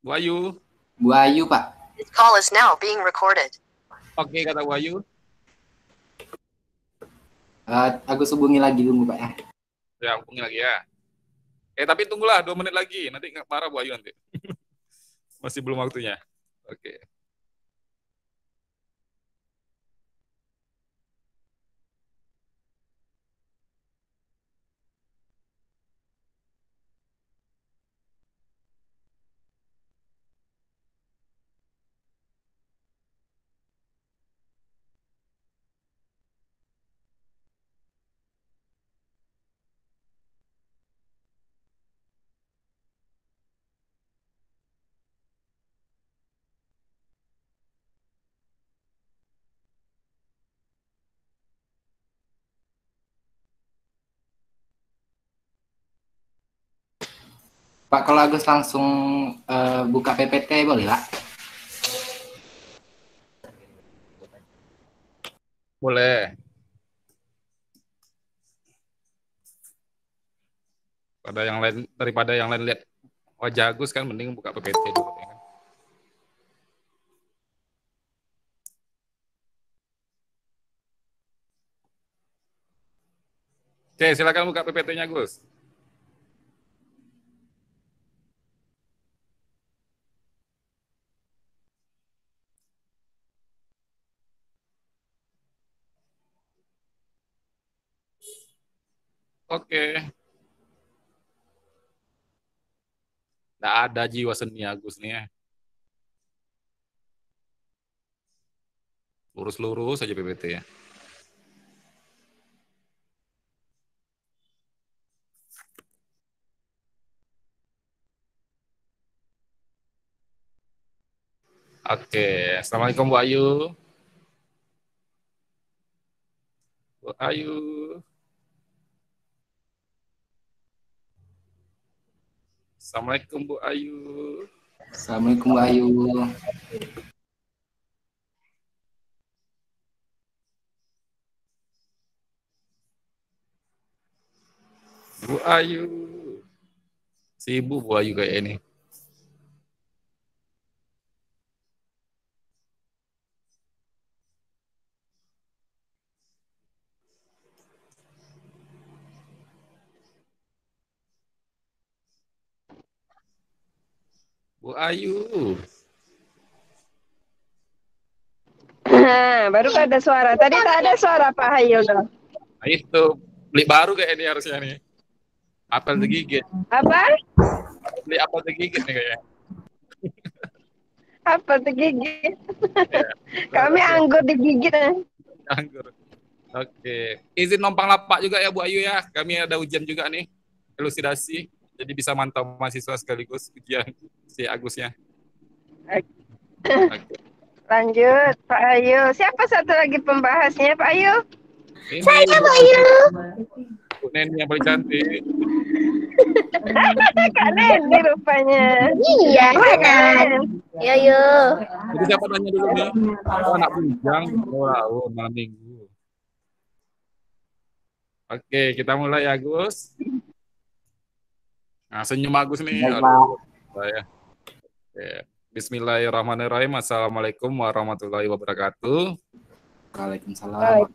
Bu Ayu. Bu Ayu, Pak. This call is now being recorded. Oke, kata Bu Ayu. Agus hubungi lagi dulu, Pak ya. Ya, hubungi lagi ya. Tapi tunggulah 2 menit lagi. Nanti nggak marah Bu Ayu nanti. Masih belum waktunya. Oke. Pak, kalau Agus langsung buka PPT boleh, Pak? Boleh. Daripada yang lain lihat wajah Agus kan mending buka PPT dulu ya kan. Oke, silakan buka PPT-nya Gus. Oke. Nggak ada jiwa seni Agus nih ya. Lurus-lurus saja PPT ya. Oke, Assalamualaikum Bu Ayu. Bu Ayu. Assalamualaikum Bu Ayu. Assalamualaikum, Bu Ayu. Bu Ayu. Sibuk Bu Ayu kayak ini. Bu Ayu. Baru ada suara. Tadi tak ada suara Pak Hayo. Nah itu, beli baru kayak ini harusnya nih. Apel digigit. Apa? Beli apel digigit nih kayaknya. Apa tergigit? Ya. Kami anggur digigit. Anggur. Oke. Izin numpang lapak juga ya Bu Ayu ya. Kami ada ujian juga nih. Elusidasi. Jadi bisa mantau mahasiswa sekaligus ujian si Agusnya. Oke. Lanjut Pak Ayu. Siapa satu lagi pembahasnya Pak Ayu? Ini Saya Pak Ayu. Bu Neni yang paling cantik. Kak Neni rupanya. Iya, kan. Yo. Jadi siapa nanya dulu nih? Oh, anak bujang. Oh, malam minggu. Oke, kita mulai ya, Gus. Nah, senyum Agus nih. Aduh, saya. Oke. Bismillahirrahmanirrahim. Assalamualaikum warahmatullahi wabarakatuh. Waalaikumsalam.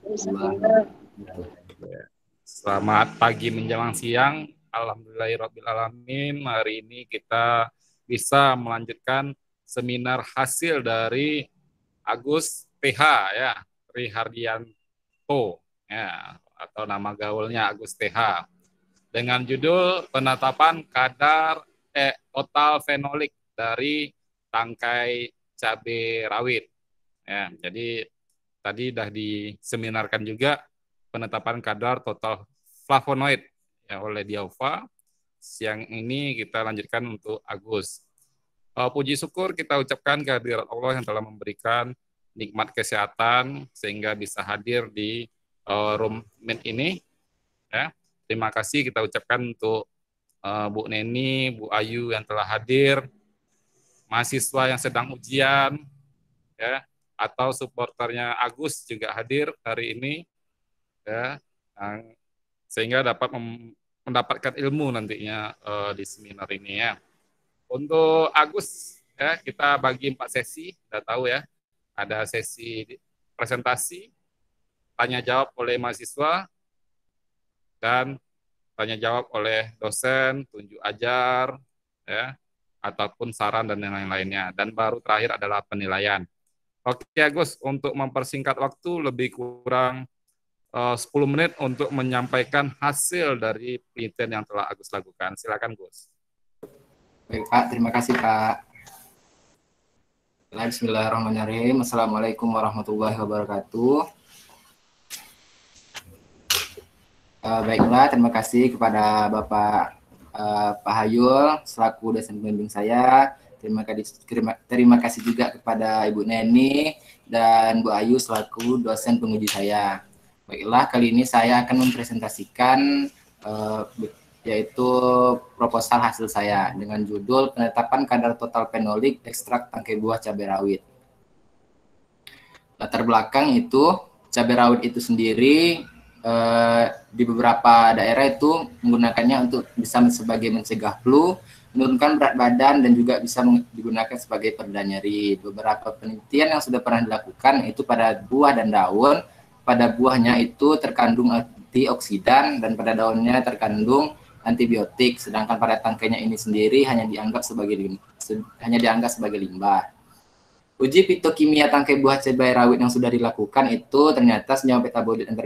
Selamat pagi menjelang siang. Alhamdulillahirrahmanirrahim. Hari ini kita bisa melanjutkan seminar hasil dari Agus PH ya, Trihardianto ya, atau nama gaulnya Agus TH, dengan judul penetapan kadar total fenolik dari tangkai cabai rawit. Ya, jadi tadi sudah diseminarkan juga penetapan kadar total flavonoid ya, oleh Diova. Siang ini kita lanjutkan untuk Agus. Puji syukur kita ucapkan kehadirat Allah yang telah memberikan nikmat kesehatan sehingga bisa hadir di room meet ini. Ya. Terima kasih kita ucapkan untuk Bu Neni, Bu Ayu yang telah hadir, mahasiswa yang sedang ujian, ya, atau supporternya Agus juga hadir hari ini, ya, sehingga dapat mendapatkan ilmu nantinya di seminar ini ya. Untuk Agus ya, kita bagi 4 sesi, udah tahu ya. Ada sesi presentasi, tanya jawab oleh mahasiswa, dan tanya jawab oleh dosen, tunjuk ajar, ya, ataupun saran dan yang lain-lainnya. Dan baru terakhir adalah penilaian. Oke Agus, untuk mempersingkat waktu lebih kurang 10 menit untuk menyampaikan hasil dari penelitian yang telah Agus lakukan. Silakan Gus. Baik Pak, terima kasih Pak. Bismillahirrahmanirrahim. Assalamualaikum warahmatullahi wabarakatuh. Baiklah, terima kasih kepada Bapak Pak Hayul selaku dosen pembimbing saya. Terima kasih juga kepada Ibu Neni dan Bu Ayu selaku dosen penguji saya. Baiklah, kali ini saya akan mempresentasikan yaitu proposal hasil saya dengan judul penetapan kadar total fenolik ekstrak tangkai buah cabai rawit. Latar belakang itu cabai rawit itu sendiri di beberapa daerah itu menggunakannya untuk bisa sebagai mencegah flu, menurunkan berat badan, dan juga bisa digunakan sebagai pereda nyeri. Beberapa penelitian yang sudah pernah dilakukan itu pada buah dan daun. Pada buahnya itu terkandung antioksidan dan pada daunnya terkandung antibiotik, sedangkan pada tangkainya ini sendiri hanya dianggap sebagai limbah. Uji fitokimia tangkai buah cabai rawit yang sudah dilakukan itu ternyata senyawa metabolit yang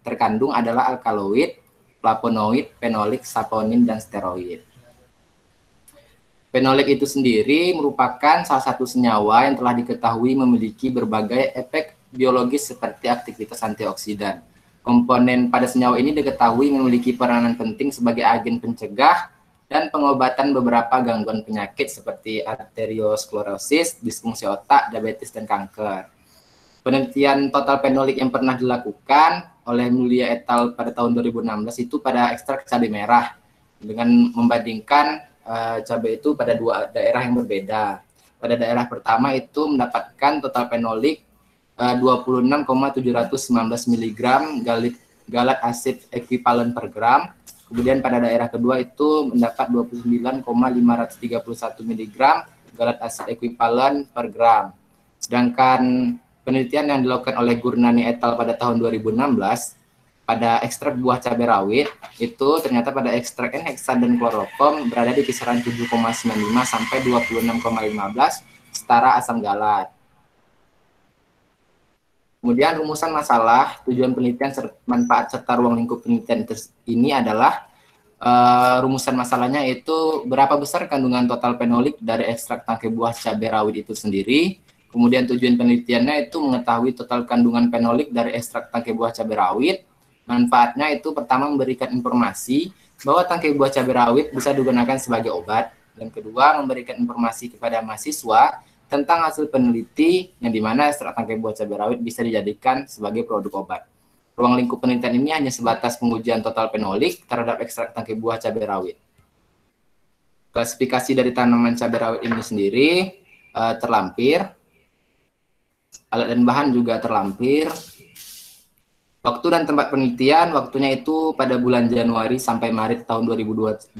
terkandung adalah alkaloid, flavonoid, fenolik, saponin, dan steroid. Fenolik itu sendiri merupakan salah satu senyawa yang telah diketahui memiliki berbagai efek biologis seperti aktivitas antioksidan. Komponen pada senyawa ini diketahui memiliki peranan penting sebagai agen pencegah dan pengobatan beberapa gangguan penyakit seperti arteriosklerosis, disfungsi otak, diabetes, dan kanker. Penelitian total fenolik yang pernah dilakukan oleh Mulia et al. Pada tahun 2016 itu pada ekstrak cabai merah dengan membandingkan cabai itu pada 2 daerah yang berbeda. Pada daerah pertama itu mendapatkan total fenolik 26,719 mg galat asid ekuivalen per gram. Kemudian pada daerah kedua itu mendapat 29,531 mg galat asid ekuivalen per gram. Sedangkan penelitian yang dilakukan oleh Gurnani et al. Pada tahun 2016 pada ekstrak buah cabai rawit itu ternyata pada ekstrak N-heksa dan kloroform berada di kisaran 7,95 sampai 26,15 setara asam galat. Kemudian rumusan masalah, tujuan penelitian, manfaat serta ruang lingkup penelitian ini adalah rumusan masalahnya itu berapa besar kandungan total fenolik dari ekstrak tangkai buah cabai rawit itu sendiri. Kemudian tujuan penelitiannya itu mengetahui total kandungan fenolik dari ekstrak tangkai buah cabai rawit. Manfaatnya itu pertama memberikan informasi bahwa tangkai buah cabai rawit bisa digunakan sebagai obat. Dan kedua memberikan informasi kepada mahasiswa tentang hasil peneliti yang dimana ekstrak tangkai buah cabai rawit bisa dijadikan sebagai produk obat. Ruang lingkup penelitian ini hanya sebatas pengujian total fenolik terhadap ekstrak tangkai buah cabai rawit. Klasifikasi dari tanaman cabai rawit ini sendiri terlampir. Alat dan bahan juga terlampir. Waktu dan tempat penelitian, waktunya itu pada bulan Januari sampai Maret tahun 2021.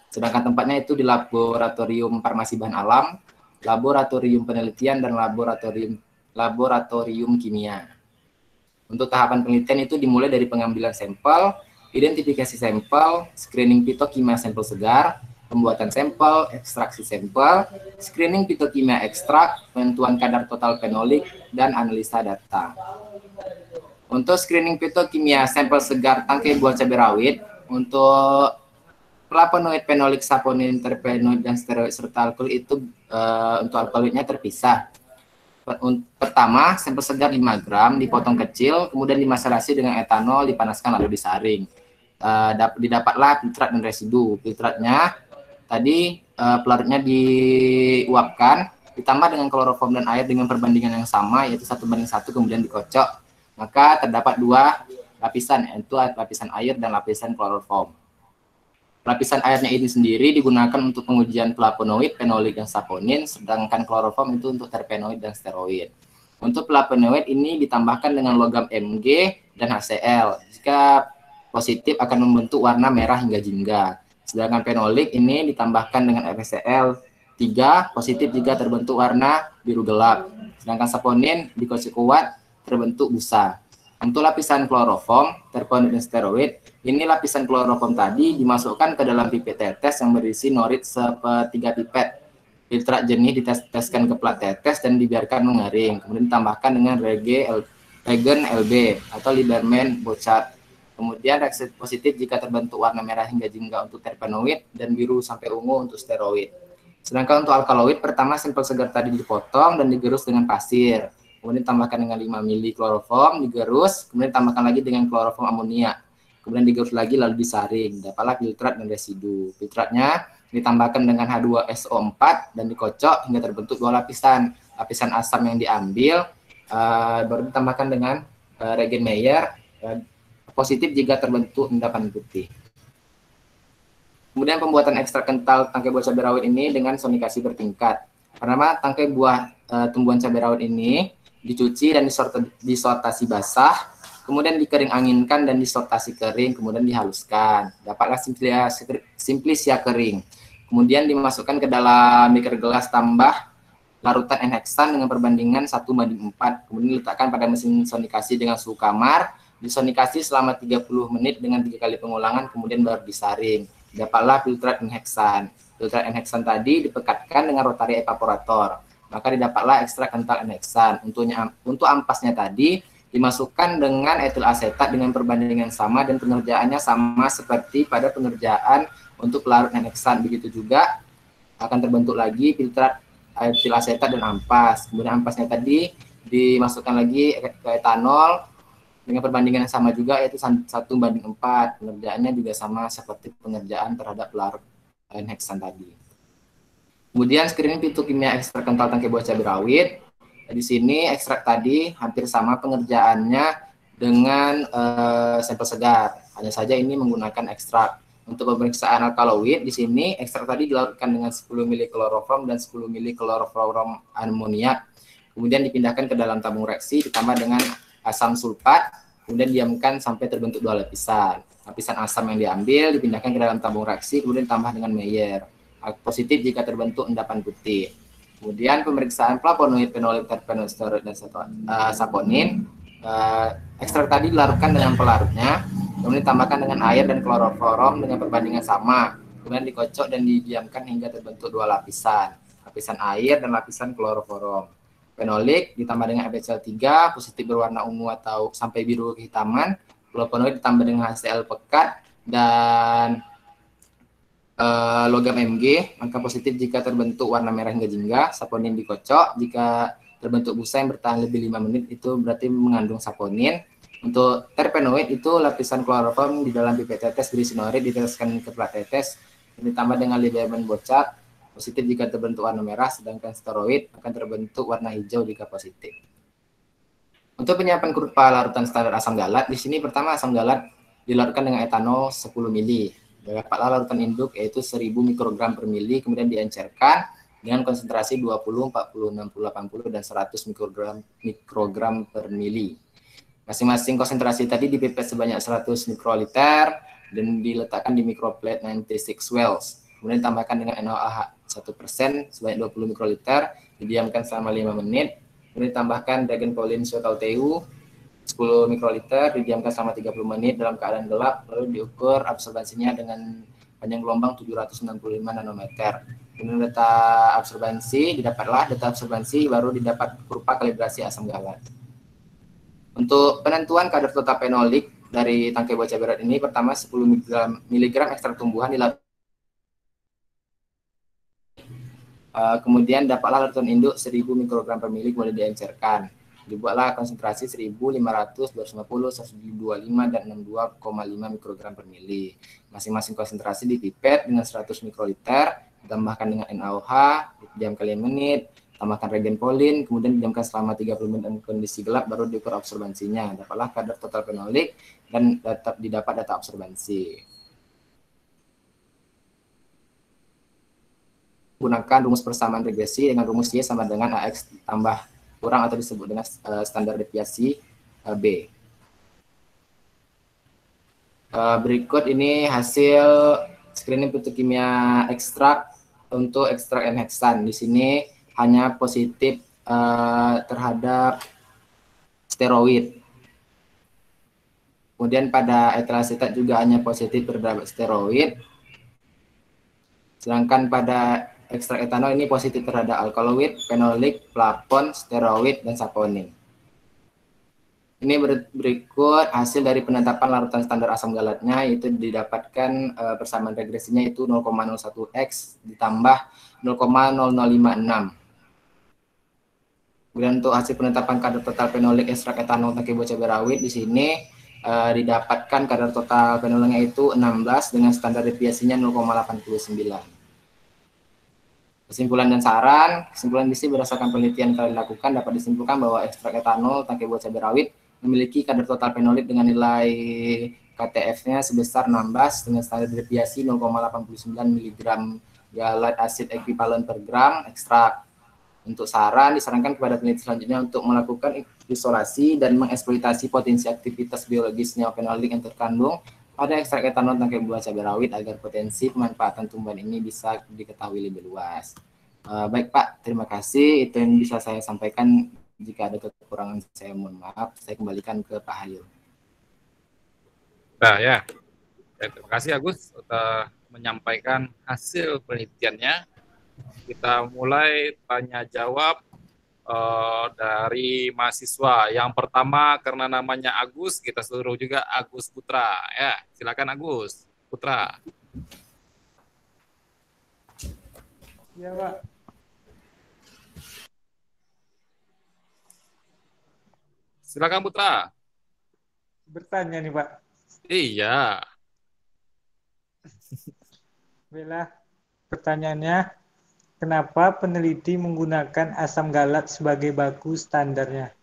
Sedangkan tempatnya itu di Laboratorium Farmasi Bahan Alam, Laboratorium Penelitian, dan Laboratorium Kimia. Untuk tahapan penelitian itu dimulai dari pengambilan sampel, identifikasi sampel, screening fitokimia sampel segar, pembuatan sampel, ekstraksi sampel, screening fitokimia ekstrak, penentuan kadar total fenolik, dan analisa data. Untuk screening fitokimia sampel segar tangkai buah cabai rawit, untuk flavonoid, fenolik, saponin, terpenoid, dan steroid serta alkaloid itu untuk alkaloidnya terpisah. Pertama, sampel segar 5 gram dipotong kecil, kemudian dimaserasi dengan etanol, dipanaskan lalu disaring. Didapatlah filtrat dan residu. Filtratnya tadi pelarutnya diuapkan, ditambah dengan kloroform dan air dengan perbandingan yang sama, yaitu 1:1, kemudian dikocok. Maka terdapat 2 lapisan, yaitu lapisan air dan lapisan kloroform. Lapisan airnya ini sendiri digunakan untuk pengujian flavonoid, fenolik, dan saponin, sedangkan kloroform itu untuk terpenoid dan steroid. Untuk flavonoid ini ditambahkan dengan logam Mg dan HCl. Jika positif akan membentuk warna merah hingga jingga. Sedangkan fenolik ini ditambahkan dengan FeCl 3 positif jika terbentuk warna biru gelap. Sedangkan saponin dikocok kuat terbentuk busa. Untuk lapisan kloroform, terpenoid dan steroid, ini lapisan kloroform tadi dimasukkan ke dalam pipet tetes yang berisi norit sepertiga pipet. Filtrat jernih diteteskan ke plat tetes dan dibiarkan mengering. Kemudian ditambahkan dengan regen LB atau Lieberman Bochat. Kemudian reaksi positif jika terbentuk warna merah hingga jingga untuk terpenoid dan biru sampai ungu untuk steroid. Sedangkan untuk alkaloid, pertama sampel segar tadi dipotong dan digerus dengan pasir. Kemudian tambahkan dengan 5 mili kloroform, digerus, kemudian tambahkan lagi dengan kloroform amonia. Kemudian digerus lagi lalu disaring. Dapatlah filtrat dan residu. Filtratnya ditambahkan dengan H2SO4 dan dikocok hingga terbentuk 2 lapisan. Lapisan asam yang diambil baru ditambahkan dengan reagen Mayer, positif jika terbentuk endapan putih. Kemudian pembuatan ekstrak kental tangkai buah cabai rawit ini dengan sonikasi bertingkat. Pertama, tangkai buah tumbuhan cabai rawit ini dicuci dan disortasi basah, kemudian dikering anginkan dan disortasi kering, kemudian dihaluskan. Dapatlah simplisia kering. Kemudian dimasukkan ke dalam beker gelas tambah larutan N-heksan dengan perbandingan 1:4. Kemudian diletakkan pada mesin sonikasi dengan suhu kamar, disonikasi selama 30 menit dengan 3 kali pengulangan, kemudian baru disaring. Dapatlah filtrat N-heksan. Filtrat N-heksan tadi dipekatkan dengan rotary evaporator. Maka didapatlah ekstrak kental N-heksan. Untuk ampasnya tadi dimasukkan dengan etil asetat dengan perbandingan sama dan pengerjaannya sama seperti pada pengerjaan untuk pelarut N-heksan. Begitu juga akan terbentuk lagi filtrat etil asetat dan ampas. Kemudian ampasnya tadi dimasukkan lagi ke etanol dengan perbandingan yang sama juga, yaitu 1:4. Pengerjaannya juga sama seperti pengerjaan terhadap pelarut N-heksan tadi. Kemudian screening fitokimia ekstrak kental tangkai buah cabai rawit. Di sini ekstrak tadi hampir sama pengerjaannya dengan sampel segar. Hanya saja ini menggunakan ekstrak. Untuk pemeriksaan alkaloid di sini ekstrak tadi dilarutkan dengan 10 mili kloroform dan 10 mili klorofluorom amoniak. Kemudian dipindahkan ke dalam tabung reaksi ditambah dengan asam sulfat. Kemudian diamkan sampai terbentuk 2 lapisan. Lapisan asam yang diambil dipindahkan ke dalam tabung reaksi, kemudian ditambah dengan Mayer. Positif jika terbentuk endapan putih. Kemudian pemeriksaan flavonoid, fenolid, terpenoid, steroid, dan saponin. Ekstrak tadi dilarutkan dengan pelarutnya, kemudian ditambahkan dengan air dan kloroform dengan perbandingan sama. Kemudian dikocok dan didiamkan hingga terbentuk 2 lapisan. Lapisan air dan lapisan kloroform. Fenolik ditambah dengan FeCl3, positif berwarna ungu atau sampai biru kehitaman. Flavonoid ditambah dengan HCl pekat dan logam Mg, maka positif jika terbentuk warna merah hingga jingga. Saponin dikocok, jika terbentuk busa yang bertahan lebih 5 menit itu berarti mengandung saponin. Untuk terpenoid itu lapisan kloroform di dalam pipet tetes berisi norit diteteskan ke plat tetes, ditambah dengan Lieberman Bochat, positif jika terbentuk warna merah, sedangkan steroid akan terbentuk warna hijau jika positif. Untuk penyiapan kurva larutan standar asam galat, di sini pertama asam galat dilarutkan dengan etanol 10 mili. Dapatlah larutan induk yaitu 1000 mikrogram per mili, kemudian diencerkan dengan konsentrasi 20, 40, 60, 80, dan 100 mikrogram per mili. Masing-masing konsentrasi tadi dipipet sebanyak 100 mikroliter dan diletakkan di microplate 96 wells. Kemudian ditambahkan dengan NaOH 1% sebanyak 20 mikroliter, didiamkan selama 5 menit. Kemudian ditambahkan reagen Pauling Teu 10 mikroliter, didiamkan selama 30 menit dalam keadaan gelap, lalu diukur absorbansinya dengan panjang gelombang 765 nanometer. Kemudian data absorbansi, didapatlah data absorbansi, baru didapat kurva kalibrasi asam galat. Untuk penentuan kadar total fenolik dari tangkai buah cabai rawit ini, pertama 10 mg ekstrak tumbuhan dilakukan. Kemudian dapatlah larutan induk 1000 mikrogram per mili, kemudian diencerkan. Dibuatlah konsentrasi 1500, 250, 125, dan 62,5 mikrogram per mili. Masing-masing konsentrasi dipipet dengan 100 mikroliter, ditambahkan dengan NaOH, didiamkan 5 menit, tambahkan reagen Pauling, kemudian didiamkan selama 30 menit dalam kondisi gelap, baru diukur absorbansinya. Dapatlah kadar total fenolik dan didapat data absorbansi. Gunakan rumus persamaan regresi dengan rumus Y sama dengan AX tambah kurang atau disebut dengan standar deviasi B. Berikut ini hasil screening fitokimia ekstrak untuk ekstrak enheksan. Di sini hanya positif terhadap steroid. Kemudian pada etil asetat juga hanya positif terhadap steroid. Sedangkan pada ekstrak etanol ini positif terhadap alkaloid, fenolik, plafon, steroid, dan saponin. Ini berikut hasil dari penetapan larutan standar asam galatnya, yaitu didapatkan persamaan regresinya itu 0,01x ditambah 0,0056. Kemudian untuk hasil penetapan kadar total fenolik ekstrak etanol tangkai buah cabai rawit di sini didapatkan kadar total fenolnya itu 16 dengan standar deviasinya 0,89. Kesimpulan dan saran, kesimpulan di sini berdasarkan penelitian yang telah dilakukan dapat disimpulkan bahwa ekstrak etanol tangkai buah cabai rawit memiliki kadar total fenolik dengan nilai KTF-nya sebesar 16 dengan standar deviasi 0,89 mg galat asid ekuivalen per gram ekstrak. Untuk saran, disarankan kepada peneliti selanjutnya untuk melakukan isolasi dan mengeksploitasi potensi aktivitas biologis neofenolik yang terkandung pada ekstrak etanol tangkai buah cabai rawit agar potensi pemanfaatan tumbuhan ini bisa diketahui lebih luas. Baik Pak, terima kasih. Itu yang bisa saya sampaikan. Jika ada kekurangan saya mohon maaf. Saya kembalikan ke Pak Hayu. Nah ya, terima kasih Agus sudah menyampaikan hasil penelitiannya. Kita mulai tanya jawab dari mahasiswa. Yang pertama karena namanya Agus, kita suruh juga Agus Putra. Ya, silakan Agus Putra. Ya Pak. Silakan Putra. Bertanya nih Pak. Iya. Bella, pertanyaannya, kenapa peneliti menggunakan asam galat sebagai baku standarnya?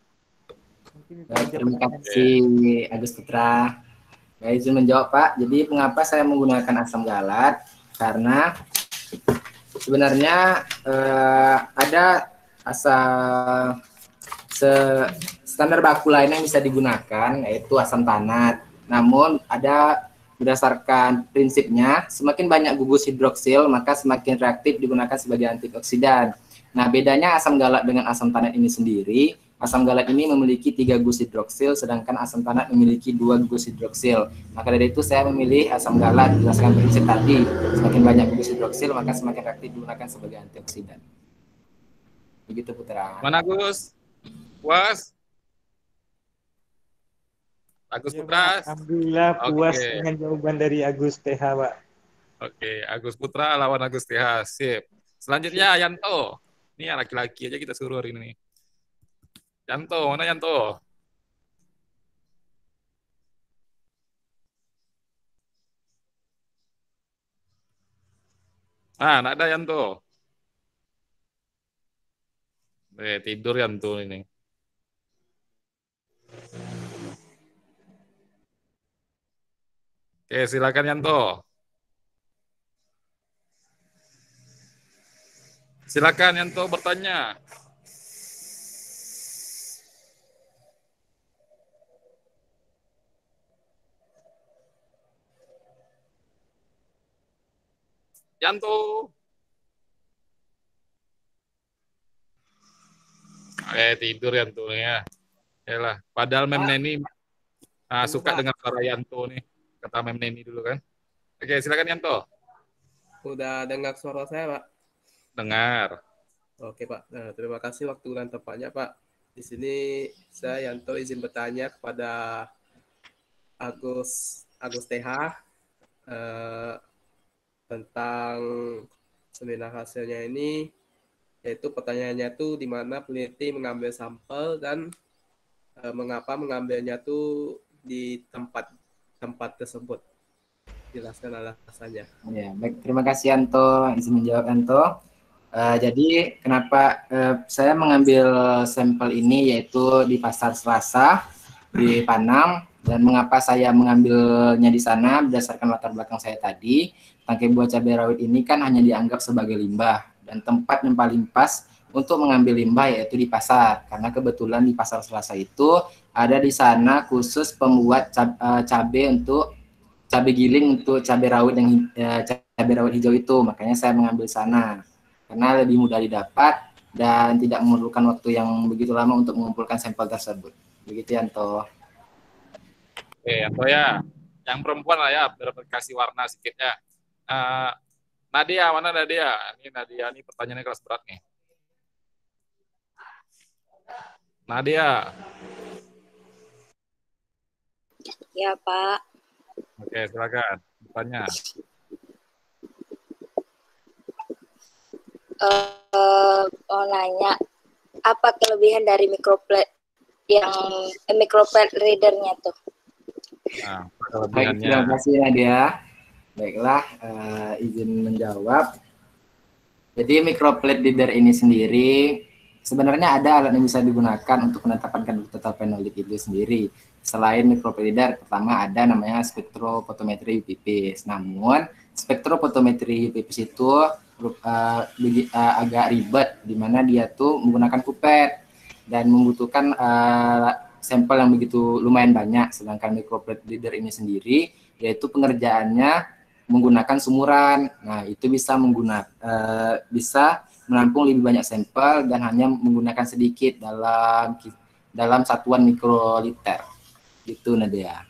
Terima kasih Agus Putra. Ya, izin menjawab Pak. Jadi mengapa saya menggunakan asam galat? Karena sebenarnya ada standar baku lain yang bisa digunakan, yaitu asam tanat. Namun ada berdasarkan prinsipnya, semakin banyak gugus hidroksil, maka semakin reaktif digunakan sebagai antioksidan. Nah, bedanya asam galat dengan asam tanat ini sendiri, asam galat ini memiliki 3 gugus hidroksil, sedangkan asam tanat memiliki 2 gugus hidroksil. Maka dari itu saya memilih asam galat berdasarkan prinsip tadi, semakin banyak gugus hidroksil, maka semakin reaktif digunakan sebagai antioksidan. Begitu Putra. Mana Gus? Puas? Agus Ya, Putra. Pak. Alhamdulillah puas Oke. dengan jawaban dari Agus TH, Pak. Oke, Agus Putra lawan Agus TH. Sip. Selanjutnya Yanto. Ini ya laki-laki aja kita suruh hari ini. Yanto, mana Yanto? Nak ada Yanto. Tidur Yanto ini. Oke, silakan Yanto. Silakan Yanto bertanya. Yanto. Tidur Yanto ya. Yalah, padahal Mem Neni suka dengar suara Yanto nih. Kata Mem Neni dulu kan. Oke, silakan Yanto. Udah dengar suara saya, Pak? Dengar. Oke, Pak. Nah, terima kasih waktu dan tempatnya, Pak. Di sini saya Yanto izin bertanya kepada Agus TH tentang seminar hasilnya ini, yaitu pertanyaannya tuh di mana peneliti mengambil sampel dan mengapa mengambilnya tuh di tempat tersebut. Jelaskan alasannya. Ya, baik, terima kasih Anto, izin menjawab Anto. Jadi kenapa saya mengambil sampel ini yaitu di Pasar Selasa di Panam, dan mengapa saya mengambilnya di sana berdasarkan latar belakang saya tadi. Tangkai buah cabai rawit ini kan hanya dianggap sebagai limbah, dan tempat yang paling pas untuk mengambil limbah yaitu di pasar, karena kebetulan di Pasar Selasa itu ada di sana khusus pembuat cabai giling untuk cabai rawit yang cabai rawit hijau itu, makanya saya mengambil sana karena lebih mudah didapat dan tidak memerlukan waktu yang begitu lama untuk mengumpulkan sampel tersebut. Begitu Yanto. Oke, Yanto ya. Yang perempuan lah ya, kasih warna sedikit ya. Nadia, mana Nadia? Ini Nadia, ini pertanyaannya kelas berat nih. Nadia. Ya, Pak. Oke, silakan bertanya. Mau nanya, apa kelebihan dari microplate yang microplate readernya tuh? Nah, Baik, kelebihannya. terima kasih Nadia. Baiklah, izin menjawab. Jadi microplate reader ini sendiri sebenarnya ada alat yang bisa digunakan untuk penetapan kadar total fenolik itu sendiri. Selain microplate reader, pertama ada namanya spektrofotometri UV-Vis. Namun spektrofotometri UV-Vis itu agak ribet, di mana dia tuh menggunakan kupet dan membutuhkan sampel yang begitu lumayan banyak. Sedangkan microplate reader ini sendiri, yaitu pengerjaannya menggunakan sumuran. Nah, itu bisa bisa menampung lebih banyak sampel dan hanya menggunakan sedikit dalam satuan mikroliter. Gitu Nadia.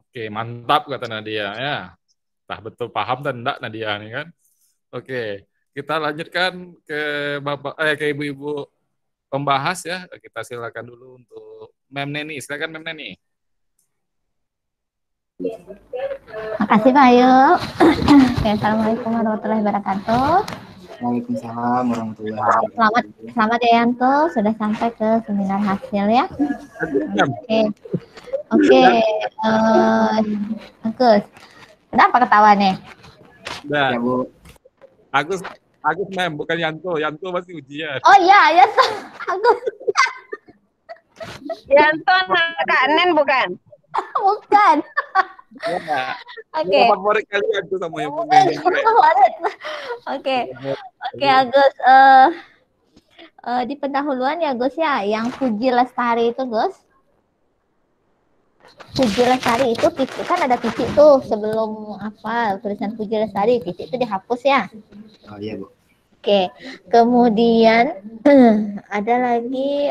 Oke, mantap kata Nadia ya. Nah, betul paham dan enggak Nadia nih kan. Oke, kita lanjutkan ke ke ibu-ibu pembahas ya. Kita silakan dulu untuk Mem Neni. Silakan Mem Neni. Makasih Pak Ayu. Oke, Assalamualaikum warahmatullahi wabarakatuh. Waalaikumsalam warahmatullahi wabarakatuh. Selamat ya Yanto, sudah sampai ke seminar hasil ya. Oke. Agus. Kenapa ketawa nih? Ya, Bu. Agus Mem, bukan Yanto. Yanto masih ujian. Oh iya, Yanto. Agus. Yanto anak Kak Nen bukan? Bukan. Ya. Oke. Favorit kalian tuh sama yang favorit. Oke, Agus. Di pendahuluan ya Gus ya, yang Puji Lestari itu Gus. Puji Lestari itu titik kan ada titik tuh sebelum apa tulisan Puji Lestari, titik itu dihapus ya. Oh iya Bu. Oke, kemudian ada lagi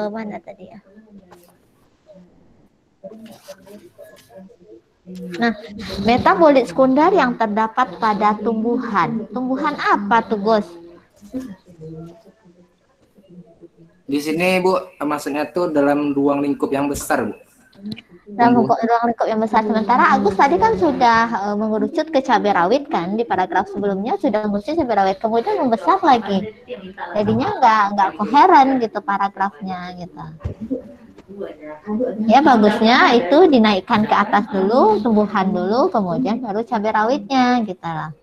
mana tadi ya? Nah, metabolit sekunder yang terdapat pada tumbuhan. Tumbuhan apa tuh, Gus? Di sini Bu, maksudnya tuh dalam ruang lingkup yang besar Bu. Dalam ruang lingkup yang besar. Sementara Agus tadi kan sudah mengerucut ke cabai rawit kan, di paragraf sebelumnya sudah mengerucut cabai rawit, kemudian membesar lagi. Jadinya nggak koheren gitu paragrafnya gitu. Ya bagusnya itu dinaikkan ke atas dulu, tumbuhan dulu, kemudian baru cabai rawitnya gitu lah.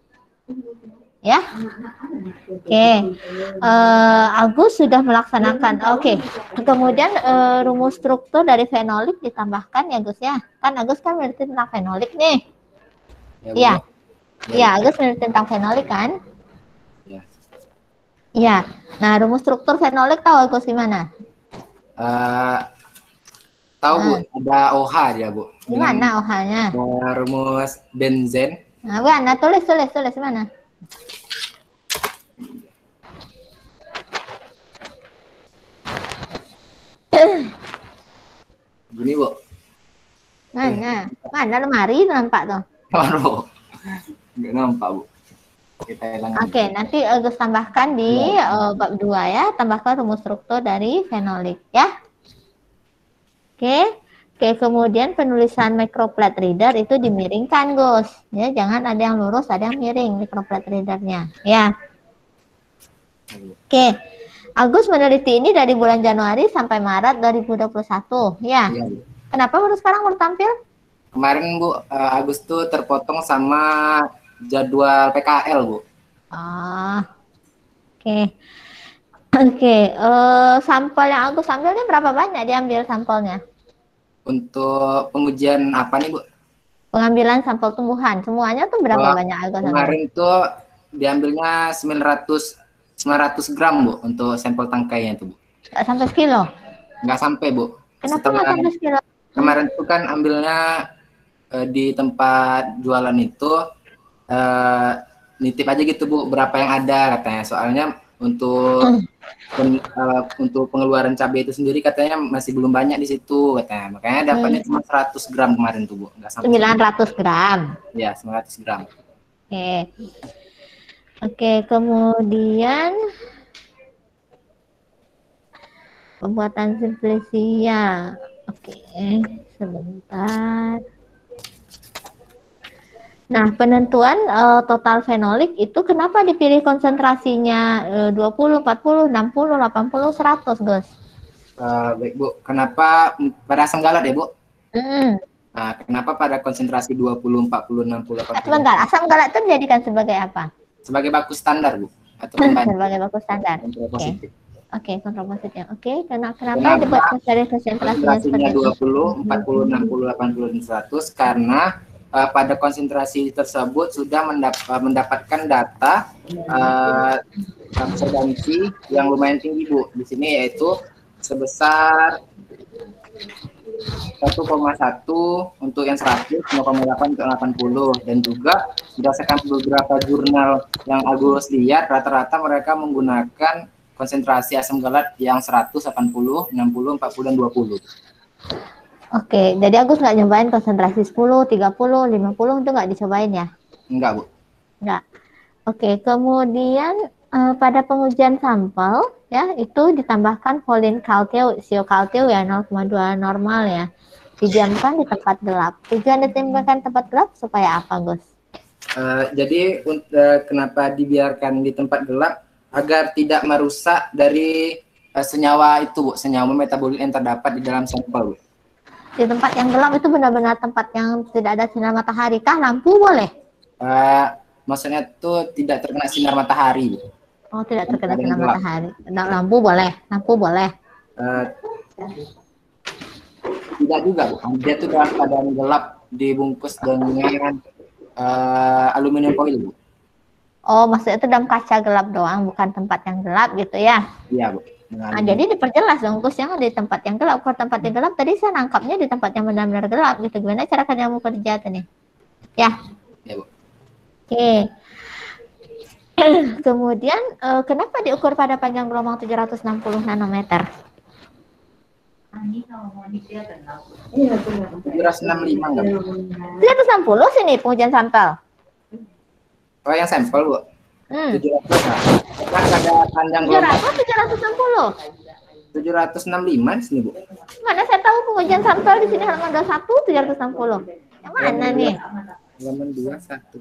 Ya, oke. Agus sudah melaksanakan. Oke. Kemudian rumus struktur dari fenolik ditambahkan ya Gus ya. Kan Agus kan meneliti tentang fenolik nih. Iya. Iya, Agus meneliti tentang fenolik kan? Iya. Nah, rumus struktur fenolik tahu Agus gimana? Tahu Bu, ada OH dia Bu. Gimana OH-nya? Rumus benzen. Nah, mana tulis mana? Gini Bu. Mana lemari nampak tuh? Waduh, nggak nampak Bu. Kita Oke, nanti Agus tambahkan di bab 2 ya, tambahkan rumus struktur dari fenolik ya. Oke, kemudian penulisan microplate reader itu dimiringkan, Gus. Ya, jangan ada yang lurus, ada yang miring microplate readernya, ya. Oke. Agus meneliti ini dari bulan Januari sampai Maret 2021, ya. Kenapa baru sekarang baru tampil? Kemarin Bu, Agus tuh terpotong sama jadwal PKL Bu. Oke. Sampel yang Agus ambilnya berapa banyak diambil sampelnya? Untuk pengujian apa nih Bu? Pengambilan sampel tumbuhan, semuanya tuh berapa banyak Agus? Kemarin tuh diambilnya 900 gram Bu untuk sampel tangkainya itu Bu. Nggak sampai sekilo? Nggak sampai Bu. Kenapa nggak sampai sekilo? Kemarin tuh kan ambilnya di tempat jualan itu nitip aja gitu Bu, berapa yang ada katanya. Soalnya untuk untuk pengeluaran cabai itu sendiri katanya masih belum banyak di situ katanya. Makanya dapatnya cuma 100 gram kemarin tuh Bu, nggak sampai 900 gram. ya 900 gram. Oke. Oke, kemudian pembuatan simplisia. Oke, sebentar. Nah, penentuan total fenolik itu kenapa dipilih konsentrasinya 20, 40, 60, 80, 100, Gus? Baik Bu, kenapa pada asam galat ya Bu? Hmm. Nah, kenapa pada konsentrasi 20, 40, 60, 80? Sebentar, asam galat itu dijadikan sebagai apa? Sebagai baku standar Bu, atau pembanding. Sebagai baku standar. Positif. Oke, kontrapositif. Oke, kenapa dibuat dari konsentrasinya seperti 20, 40, 60, 80, dan 100? Karena pada konsentrasi tersebut sudah mendapatkan data absorbansi yang lumayan tinggi Bu. Di sini yaitu sebesar 1,1 untuk yang 100, 0,8 untuk 80, dan juga berdasarkan beberapa jurnal yang Agus lihat, rata-rata mereka menggunakan konsentrasi asam galat yang 100, 80, 60, 40, dan 20. Oke, jadi Agus nggak nyobain konsentrasi 10, 30, 50 itu nggak dicobain ya? Enggak Bu. Enggak. Oke, kemudian pada pengujian sampel ya itu ditambahkan Volin kaltiu, sio kaltiu ya 0,2 normal ya. Didiamkan di tempat gelap. Tujuan ditambahkan tempat gelap supaya apa, Gus? Jadi kenapa dibiarkan di tempat gelap? Agar tidak merusak dari senyawa itu Bu, senyawa metabolit yang terdapat di dalam sampel Bu. Di tempat yang gelap itu benar-benar tempat yang tidak ada sinar matahari kah? Lampu boleh? Maksudnya itu tidak terkena sinar matahari. Oh, tidak terkena sinar matahari. Lampu boleh? Lampu boleh? Tidak juga Bu. Dia itu dalam keadaan gelap dibungkus dengan aluminium foil Bu. Oh, maksudnya itu dalam kaca gelap doang, bukan tempat yang gelap gitu ya? Iya Bu. Nah, jadi diperjelas dong, Gus, yang di tempat yang gelap. Kalau tempat yang gelap, tadi saya nangkapnya di tempat yang benar-benar gelap gitu. Gimana cara kamu kerja tuh nih? Ya. Ya Bu. Oke. Kemudian, kenapa diukur pada panjang gelombang 760 nanometer? 765 enggak Bu? 760 sini pengujian sampel. Oh, yang sampel Bu. 700 kan ada panjang 700, 765 di sini Bu. Mana saya tahu pengujian sampel di sini halaman 21 760. Yang mana nih? Halaman 21.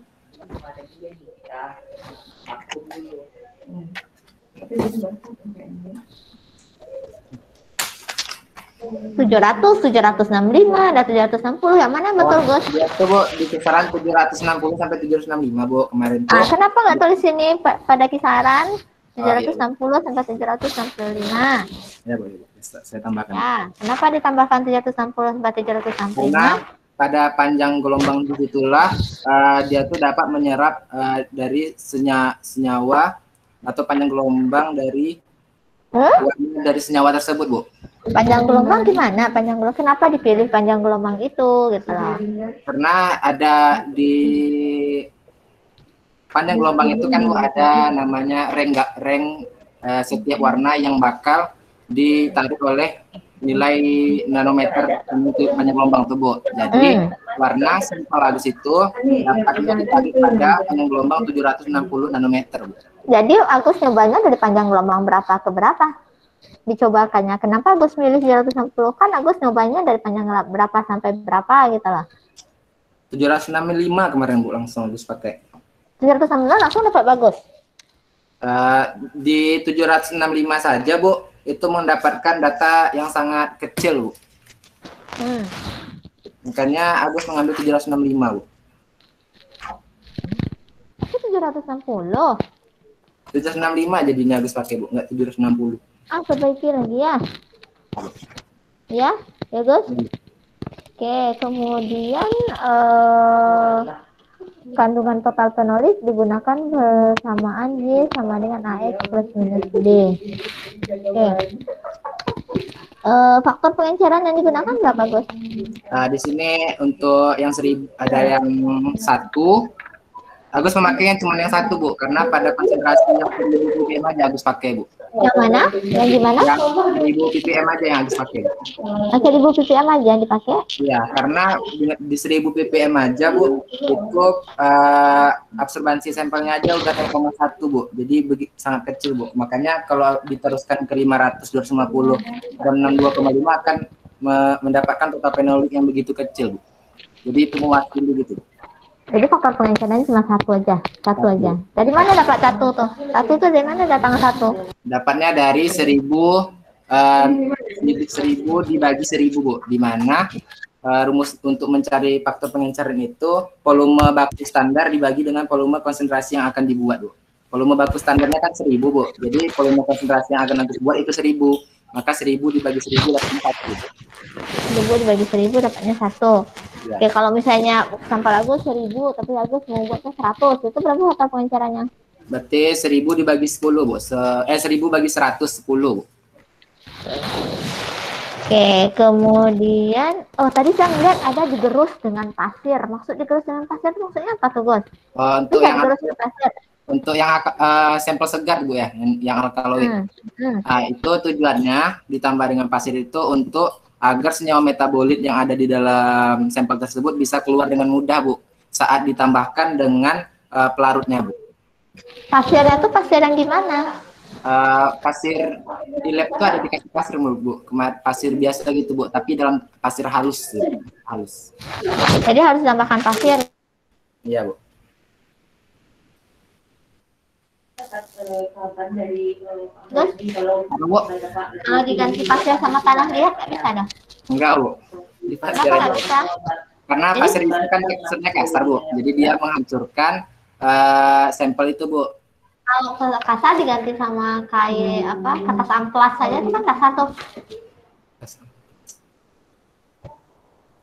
700, 765, ada 760. Yang mana betul, Gus? Itu Bu, di kisaran 760 sampai 765 Bu kemarin tuh. Kenapa nggak tulis sini pada kisaran 760 sampai 765? Ya Bu, saya tambahkan. Ya, kenapa ditambahkan 760 sampai 765? Karena pada panjang gelombang disitulah dia tuh dapat menyerap dari senyawa atau panjang gelombang dari senyawa tersebut Bu. Panjang gelombang gimana? Panjang gelombang kenapa dipilih panjang gelombang itu gitu loh? Karena ada di panjang gelombang itu kan Bu ada namanya reng setiap warna yang bakal ditarik oleh nilai nanometer untuk panjang gelombang itu Bu. Jadi warna sampel Agus itu dapat ditarik pada panjang gelombang 760 nanometer Bu. Jadi Agus nyobanya dari panjang gelombang berapa ke berapa? Dicobakannya. Kenapa Agus milih 760? Kan Agus nyobanya dari panjang berapa sampai berapa gitu loh. 765 kemarin Bu langsung Agus pakai. 765 langsung dapat bagus. Di 765 saja Bu, itu mendapatkan data yang sangat kecil Bu. Makanya Agus mengambil 765 Bu. Itu 760. 765 jadinya Agus pakai Bu, nggak 760. Perbaiki lagi ya. Ya, ya Gus. Oke, kemudian kandungan total fenolik digunakan bersamaan Y sama dengan AX plus minus D. Oke. Faktor pengenceran yang digunakan berapa, Gus? Di sini untuk yang 1000 ada yang 1. Agus memakai yang cuma yang 1, Bu, karena pada konsentrasi yang 1000 ppm aja Agus pakai, Bu. Yang mana? Yang gimana? Yang 1000 ppm aja yang Agus pakai. 1000 ppm aja yang dipakai? Iya, karena di 1000 ppm aja, Bu, itu absorbansi sampelnya aja udah 0,1, Bu. Jadi sangat kecil, Bu. Makanya kalau diteruskan ke 500, 250 dan 62,5 akan mendapatkan total fenolik yang begitu kecil, Bu. Jadi itu mewakili gitu. Jadi faktor pengencerannya cuma satu aja. Dari mana dapat 1 tuh? 1 tuh dari mana datang 1? Dapatnya dari 1000 dibagi 1000, Bu. Di mana rumus untuk mencari faktor pengenceran itu volume baku standar dibagi dengan volume konsentrasi yang akan dibuat, Bu. Volume baku standarnya kan 1000, Bu. Jadi volume konsentrasi yang akan nanti dibuat itu 1000. Maka 1000 dibagi 1000 dapatnya 1. 1000 dibagi 1000 dapatnya 1. Ya. Oke, kalau misalnya sampel Agus 1000, tapi Agus mau buatnya 100, itu berapa faktor pengencerannya? Berarti 1000 dibagi 10, Bu. 1000 bagi 100, 10, Bu. Oke, kemudian tadi saya lihat ada digerus dengan pasir. Maksud digerus dengan pasir itu maksudnya apa tuh, Gus? Untuk yang digerus dengan pasir. Untuk yang sampel segar, Bu, ya, yang alkaloid. Nah, itu tujuannya ditambah dengan pasir itu untuk agar senyawa metabolit yang ada di dalam sampel tersebut bisa keluar dengan mudah, Bu, saat ditambahkan dengan pelarutnya, Bu. Pasirnya tuh pasir yang gimana? Pasir di lab itu ada dikasih pasir, Bu. Pasir biasa gitu, Bu, tapi dalam pasir halus, gitu. Halus. Jadi harus tambahkan pasir. Iya, Bu. Kalau diganti pasir sama tanah liat nggak bisa dong? Enggak, Bu. Di pasir Kenapa nggak aja. bisa? Karena pasir itu kan teksturnya kasar, Bu. Jadi dia menghancurkan sampel itu, Bu. Kalau kasar diganti sama kayak kertas amplas saja itu kan kasar tuh.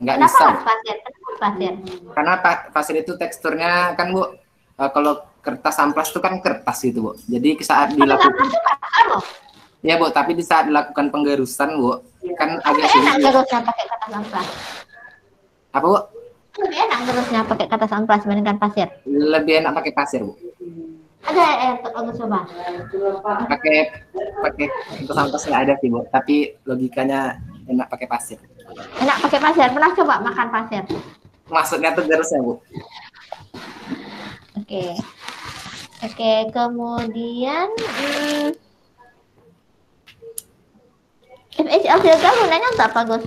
Enggak Kenapa bisa. harus pasir? Kenapa harus pasir? Karena pasir itu teksturnya kan, Bu, kalau kertas amplas itu kan kertas gitu, Bu. Jadi saat Kertas dilakukan, amplas tuh kasar loh. ya, Bu, tapi di saat dilakukan penggerusan, Bu, kan agak Enak sulit. gerusnya pakai kertas amplas. Apa, Bu? Lebih enak gerusnya pakai kertas amplas dibandingkan pasir. Lebih enak pakai pasir, Bu. Ada untuk Agus coba. Pakai kertas amplas nggak ada sih, Bu. Tapi logikanya enak pakai pasir. Enak pakai pasir. Pernah coba makan pasir? Maksudnya tuh gerusnya, Bu. Oke, kemudian FHL 3 gunanya untuk apa, Gus?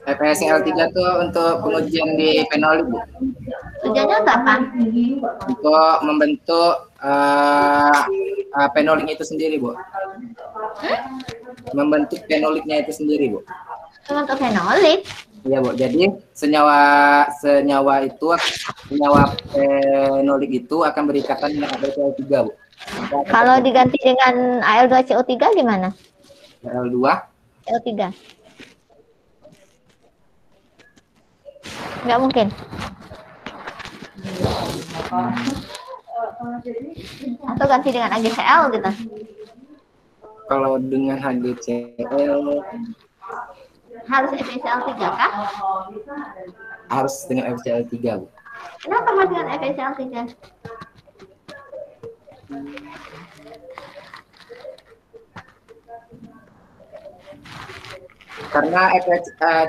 FSL 3 tuh untuk pengujian di fenolik, Bu. Tujuannya untuk apa? Untuk membentuk fenoliknya itu sendiri, Bu. Membentuk fenoliknya itu sendiri, Bu. Untuk fenolik. Iya, Bu. Jadi senyawa fenolik itu akan berikatan dengan AlCO3, Bu. Kalau diganti dengan Al2CO3 gimana? Al2 CO3. Nggak mungkin. Atau ganti dengan AgCl gitu. kalau dengan HgCl Harus FeCl3 kah? harus dengan FCl3, Bu. Kenapa harus dengan FeCl3? Karena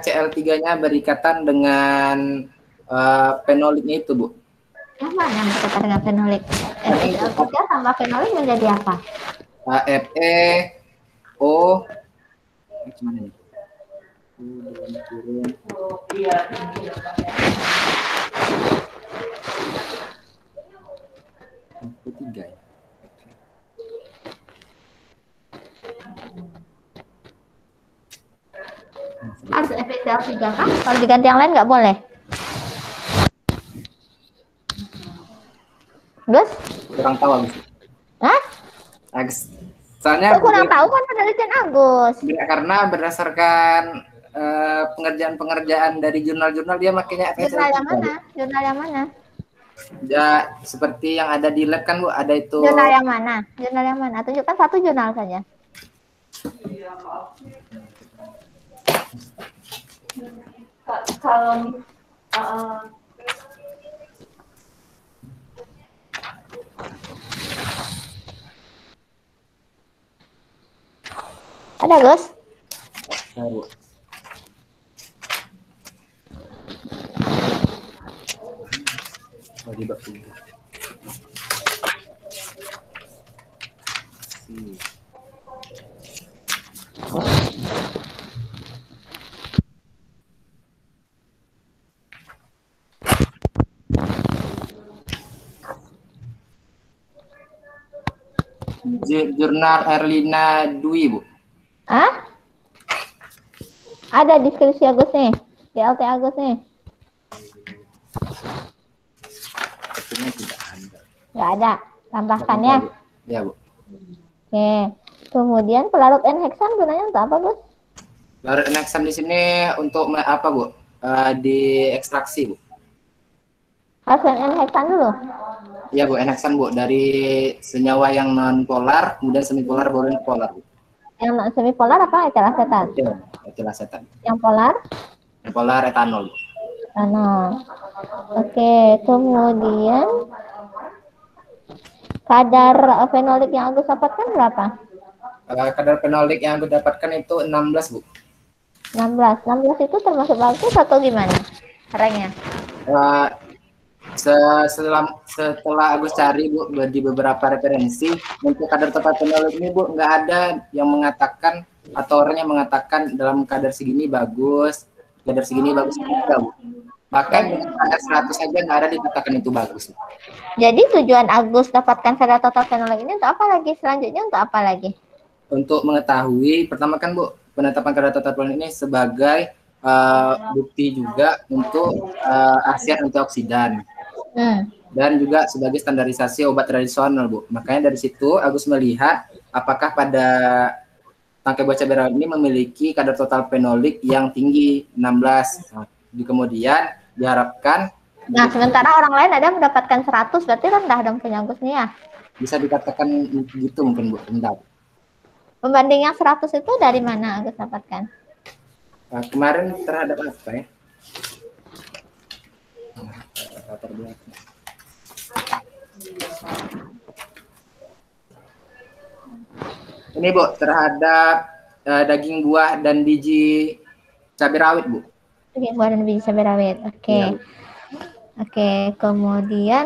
FCl3-nya berikatan dengan fenoliknya itu, Bu. Yang mana yang berkaitan dengan fenolik? FeCl3 tambah fenolik menjadi apa? FeO gimana nih? Ketiga ya. Harus FeCl3 kah? Kalau diganti yang lain nggak boleh? Gus? Kurang tahu, Agus. Hah? Soalnya Aku kurang tahu kan penelitian Agus. karena berdasarkan pengerjaan dari jurnal-jurnal dia makanya Jurnal yang mana? Jurnal yang mana? Ya, seperti yang ada di lab kan, Bu, ada itu. Jurnal yang mana? Jurnal yang mana? Tunjukkan satu jurnal saja. kalau ada Gus? Nah, Bu. Lagi bak dulu. Jurnal Erlina Dwi, Bu. Hah? Ada deskripsi Agus nih, DLT Agus nih. Sepertinya tidak ada. Nggak ada, tambahkan ya. Ya, Bu. Oke, kemudian pelarut N-heksan gunanya untuk apa, Gus? Larut N-heksan di sini untuk apa, Bu? Diekstraksi, Bu. Harus N-heksan dulu. Iya, Bu, N-heksan, Bu, dari senyawa yang non polar kemudian semipolar baru polar, Bu. Yang semipolar apa? Etil asetat. Etil asetat. Yang polar? Yang polar etanol, Bu. Etanol. Oke, kemudian kadar fenolik yang Agus dapatkan berapa? Kadar fenolik yang aku dapatkan itu 16, Bu. 16. 16 itu termasuk bagus atau gimana? Ranknya? Setelah Agus cari, Bu, di beberapa referensi untuk kadar total fenolik ini, Bu, nggak ada yang mengatakan atau orang yang mengatakan dalam kadar segini bagus, kadar segini bagus juga, Bu. Bahkan kadar 100 saja nggak ada dikatakan itu bagus, Bu. Jadi tujuan Agus dapatkan kadar total fenolik ini untuk apa lagi? Selanjutnya untuk apa lagi? Untuk mengetahui, pertama kan, Bu, penetapan kadar total fenolik ini sebagai bukti juga untuk khasiat antioksidan. Dan juga sebagai standarisasi obat tradisional, Bu. Makanya dari situ Agus melihat apakah pada tangkai buah cabai rawit ini memiliki kadar total fenolik yang tinggi 16. Nah, kemudian diharapkan. Nah, sementara orang lain ada mendapatkan 100, berarti rendah dong punya Agus nih ya? Bisa dikatakan gitu mungkin, Bu, rendah. Pembanding yang 100 itu dari mana Agus dapatkan? Kemarin terhadap apa ya? Ini, Bu, terhadap daging buah dan biji cabai rawit, Bu. Daging buah dan biji cabai rawit. Oke. Ya. Oke, kemudian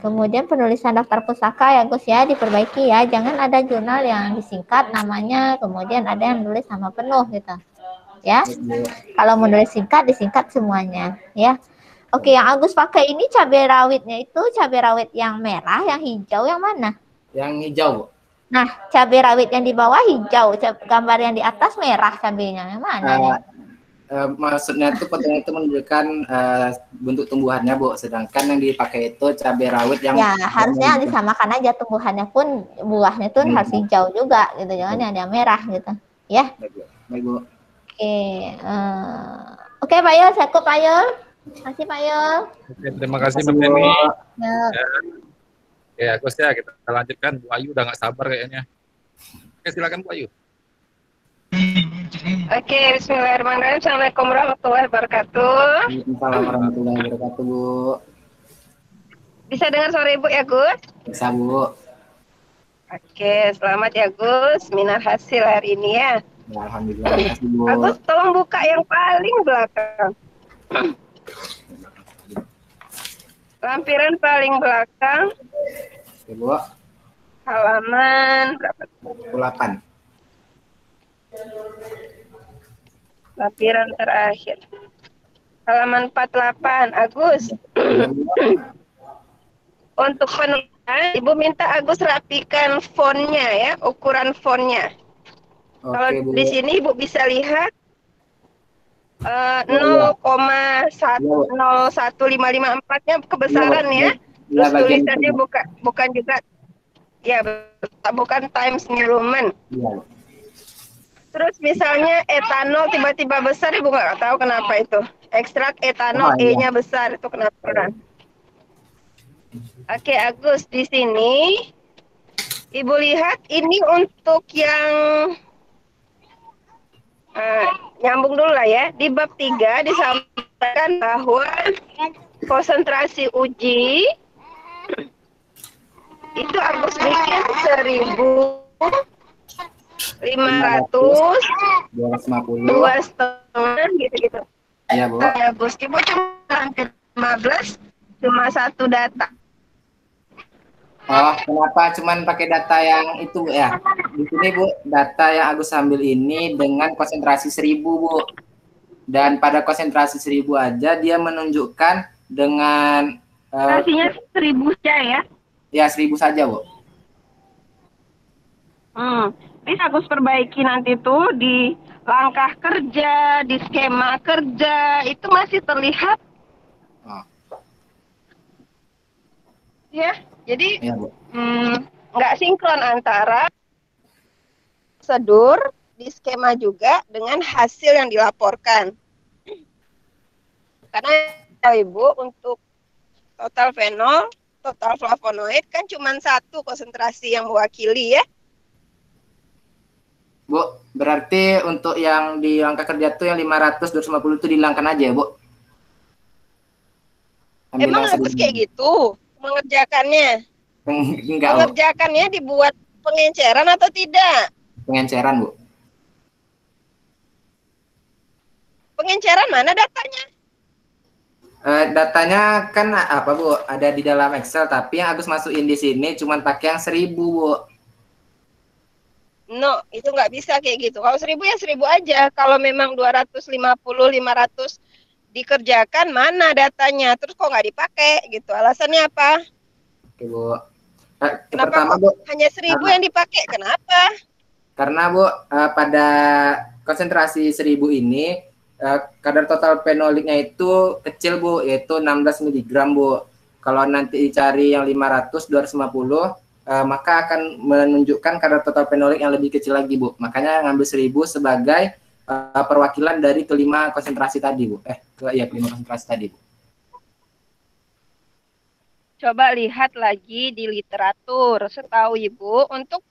kemudian penulisan daftar pusaka ya Gus ya diperbaiki ya. Jangan ada jurnal yang disingkat namanya, kemudian ada yang nulis sama penuh gitu. Ya. Kalau menulis singkat disingkat semuanya, ya. Oke, yang Agus pakai ini cabai rawitnya itu cabai rawit yang merah, yang hijau, yang mana? Yang hijau, Bu. Nah, cabai rawit yang di bawah hijau, gambar yang di atas merah cabainya, yang mana? Maksudnya itu fotonya itu menunjukkan bentuk tumbuhannya, Bu. Sedangkan yang dipakai itu cabai rawit yang ya harusnya disamakan aja tumbuhannya pun buahnya tuh harus hijau juga gitu, jangan ada merah gitu, ya. Baik, Bu. Oke, Pak Yul, cukup Pak Yul. Terima kasih Pak Yul. Oke, terima kasih Mbak Teni. Ya, Gus ya, kita lanjutkan. Bu Ayu udah nggak sabar kayaknya. Oke, silakan Bu Ayu. Oke, bismillahirrahmanirrahim. Assalamualaikum warahmatullahi wabarakatuh. Waalaikumsalam warahmatullahi wabarakatuh, Bu. Bisa dengar suara Ibu ya, Gus? Bisa, Bu. Oke, selamat ya, Gus. Seminar hasil hari ini ya. Ya, alhamdulillah. Terima kasih, Bu. Agus, tolong buka yang paling belakang. Lampiran paling belakang. Oke, Bu. Halaman berapa? 8. Lampiran terakhir. Halaman 48, Agus. Untuk penulisan, Ibu minta Agus rapikan fontnya ya, ukuran fontnya. Kalau Bu. di sini Ibu bisa lihat 0,10554-nya kebesaran ya. Terus tulisannya bukan juga ya, bukan Times New Roman. Ya. Terus misalnya etanol tiba-tiba besar, Ibu nggak tahu kenapa itu. Ekstrak etanol E-nya besar, itu kenapa? Oke, Agus, di sini Ibu lihat ini untuk yang Nyambung dulu lah ya. Di bab 3 disampaikan bahwa konsentrasi uji itu Agus bikin 1.500, 250. 2,5 gitu-gitu. Iya, Bu. Agus, Ibu cuma 15, cuma satu data. Oh, kenapa cuman pakai data yang itu, Bu, ya? Di sini, Bu, data yang Agus ambil ini dengan konsentrasi 1000, Bu. Dan pada konsentrasi 1000 aja dia menunjukkan dengan Konsentrasinya 1000 saja ya. ya 1000 saja, Bu. Bisa Agus perbaiki nanti tuh di langkah kerja, di skema kerja, itu masih terlihat. Oh. Ya, jadi Iya, Bu. nggak sinkron antara prosedur di skema juga dengan hasil yang dilaporkan. Karena Ibu untuk total fenol, total flavonoid kan cuma satu konsentrasi yang mewakili ya. Bu, berarti untuk yang di langkah kerja tuh yang 500, 250 itu dihilangkan aja ya, Bu? Ambil Emang yang harus 1000. kayak gitu mengerjakannya? Enggak, Bu. Mengerjakannya dibuat pengenceran atau tidak? Pengenceran, Bu. Pengenceran mana datanya? Datanya kan apa, Bu? Ada di dalam Excel, tapi yang Agus masukin di sini cuma pakai yang 1000, Bu. No, itu nggak bisa kayak gitu. Kalau 1000 ya 1000 aja. Kalau memang 250, 500 dikerjakan, mana datanya? Terus kok nggak dipakai gitu? Alasannya apa? Oke, Bu. Kenapa Pertama, kok Bu, hanya 1000 yang dipakai? Kenapa? karena Bu, pada konsentrasi 1000 ini kadar total fenoliknya itu kecil, Bu, yaitu 16 mg, Bu. Kalau nanti dicari yang 500, 250, maka akan menunjukkan kadar total fenolik yang lebih kecil lagi, Bu. Makanya ngambil 1000 sebagai perwakilan dari kelima konsentrasi tadi, Bu. Kelima konsentrasi tadi, Bu. Coba lihat lagi di literatur. Setahu Ibu, untuk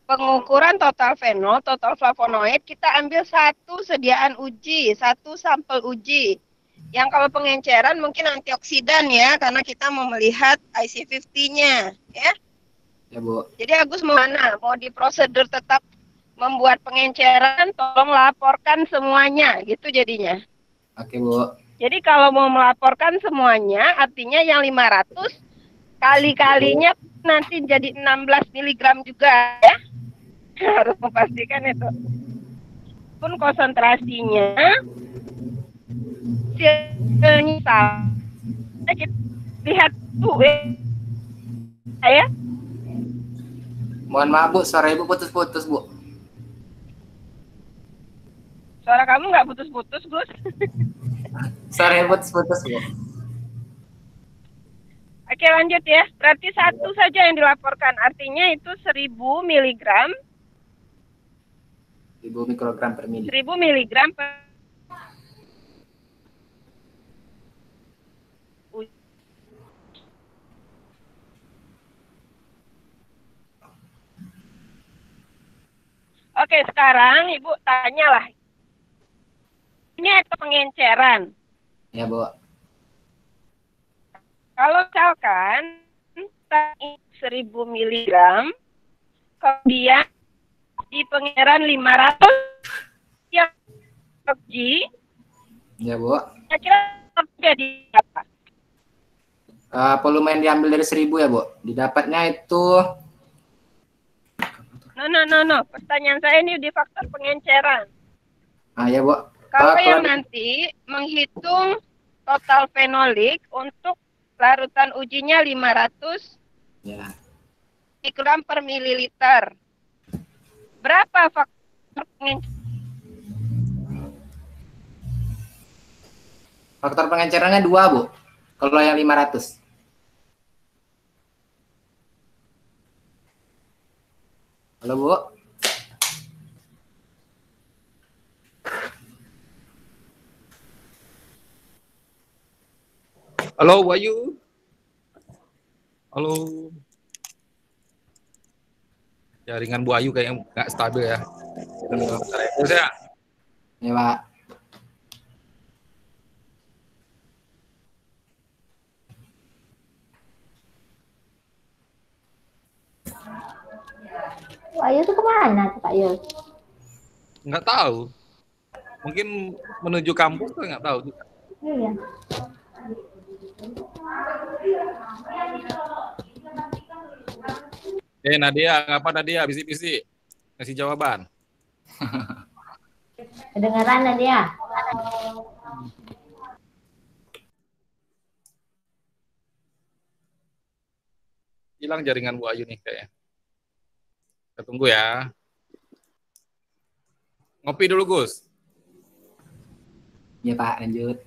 pengukuran total fenol, total flavonoid, kita ambil satu sediaan uji, satu sampel uji. Yang kalau pengenceran mungkin antioksidan ya, karena kita mau melihat IC50-nya, ya. Ya, Bu. Jadi Agus mau mana? Mau di prosedur tetap membuat pengenceran, tolong laporkan semuanya, gitu jadinya. Oke, Bu. Jadi kalau mau melaporkan semuanya, artinya yang 500 kali-kalinya nanti jadi 16 mg juga ya. Harus memastikan itu. Pun konsentrasinya hasilnya sama. Kita lihat tuh ya. Mohon maaf, Bu, suara Ibu putus-putus, Bu. Suara kamu nggak putus-putus, Gus? Suara Ibu putus-putus, Bu. Oke, lanjut ya. Berarti satu saja yang dilaporkan. Artinya itu 1000 mg. 1000 mikrogram per mili. 1000 mg per Oke, sekarang Ibu tanyalah. Ini ada pengenceran. Ya, Bu. Kalau misalkan 1000 mg, kemudian di pengenceran 500 yang uji, Ya, Bu. kira-kira jadi apa? Volume yang diambil dari 1000 ya, Bu. Didapatnya itu No. Pertanyaan saya ini di faktor pengenceran. ya, Bu. Kalau yang nanti menghitung total fenolik untuk larutan ujinya 500 ya. mikrogram per mililiter. Berapa faktor pengenceran? Faktor pengencerannya 2, Bu. Kalau yang 500. Halo, Bu. Halo, Wahyu. Halo. Jaringan Bu Ayu kayaknya nggak stabil ya. Terus ya. Ya, Pak. Pak Yul tuh kemana tuh Pak Yul? Nggak tahu. Mungkin menuju kampus tuh nggak tahu juga. Iya. Nadia, ngapa Nadia? Bisik-bisik. Kasih jawaban. Kedengeran Nadia? Hilang jaringan Bu Ayu nih kayaknya. Kita tunggu ya. Ngopi dulu, Gus. Ya, Pak, lanjut.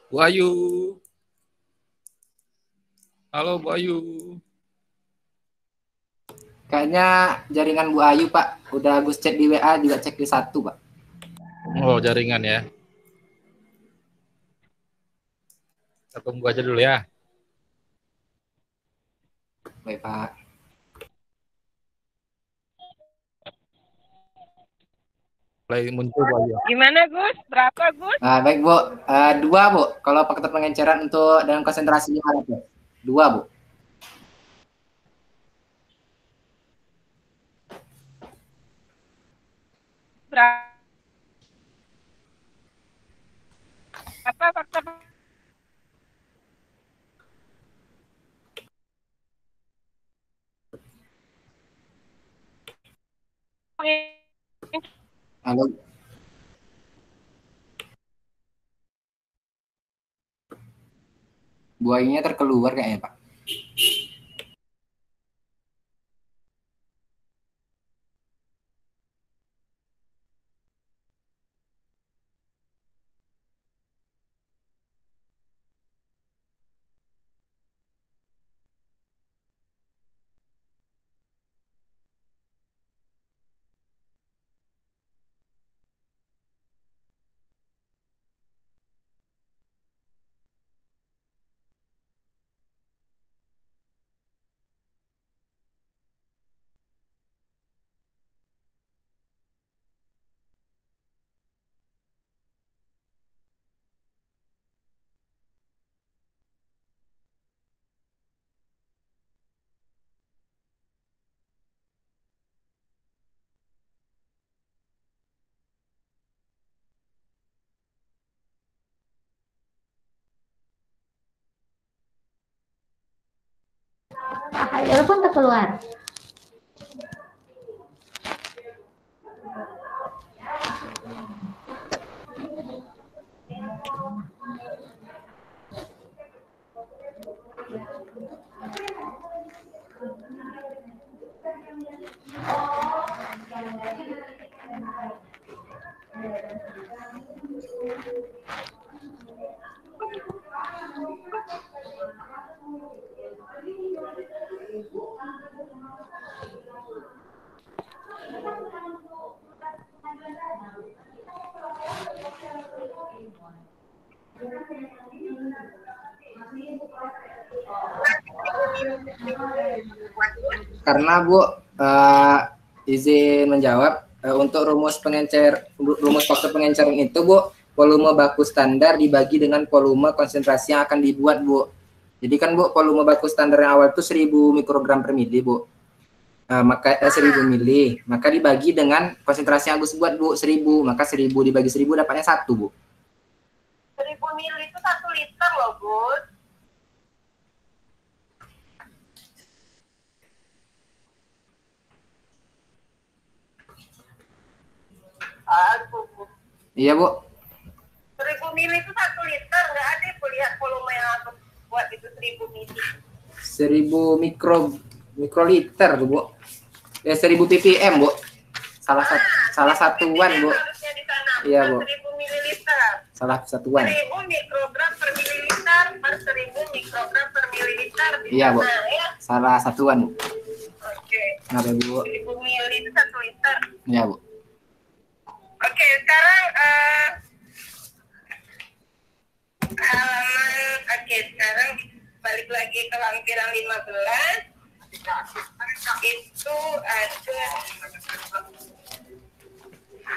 Bu Ayu. Halo Bu Ayu. Kayaknya jaringan Bu Ayu, Pak. Udah Gus cek di WA, juga cek di 1, Pak. Oh, jaringan ya. Kita tunggu aja dulu ya. Baik, Pak. Mulai muncul Bu Ayu. Gimana Gus? Berapa Gus? Baik, Bu. 2, Bu. Kalau faktor pengenceran untuk dengan konsentrasi 5 Bu. 2, Bu. Berapa faktor Halo. Bu Ayunya terkeluar kayaknya, Pak. Pak Yul pun terkeluar. Karena Bu, izin menjawab, untuk rumus faktor pengenceran itu Bu, volume baku standar dibagi dengan volume konsentrasi yang akan dibuat Bu. Jadi kan Bu, volume baku standar yang awal itu 1000 mikrogram per mili Bu. Maka 1000 mili, maka dibagi dengan konsentrasi yang Agus buat Bu, 1000, maka 1000 dibagi 1000 dapatnya 1 Bu. 1000 ml itu 1 liter loh Gus. Aduh. Iya, Bu. 1000 mili itu 1 liter, nggak ada aku lihat volume yang aku buat itu 1000 mili. 1000 mikroliter tuh, Bu. 1000 ppm, Bu. Salah satuan, Bu. Harusnya di sana. Iya, Bu. 1000 mililiter. Salah satuan. 1000 mikrogram per mililiter per 1000 mikrogram per mililiter. Iya, Bu. Ya. Salah satuan, Bu. Oke. Kenapa, Bu? 1000 mili itu 1 liter. Iya, Bu. Oke, sekarang sekarang balik lagi ke lampiran 15. Itu ada,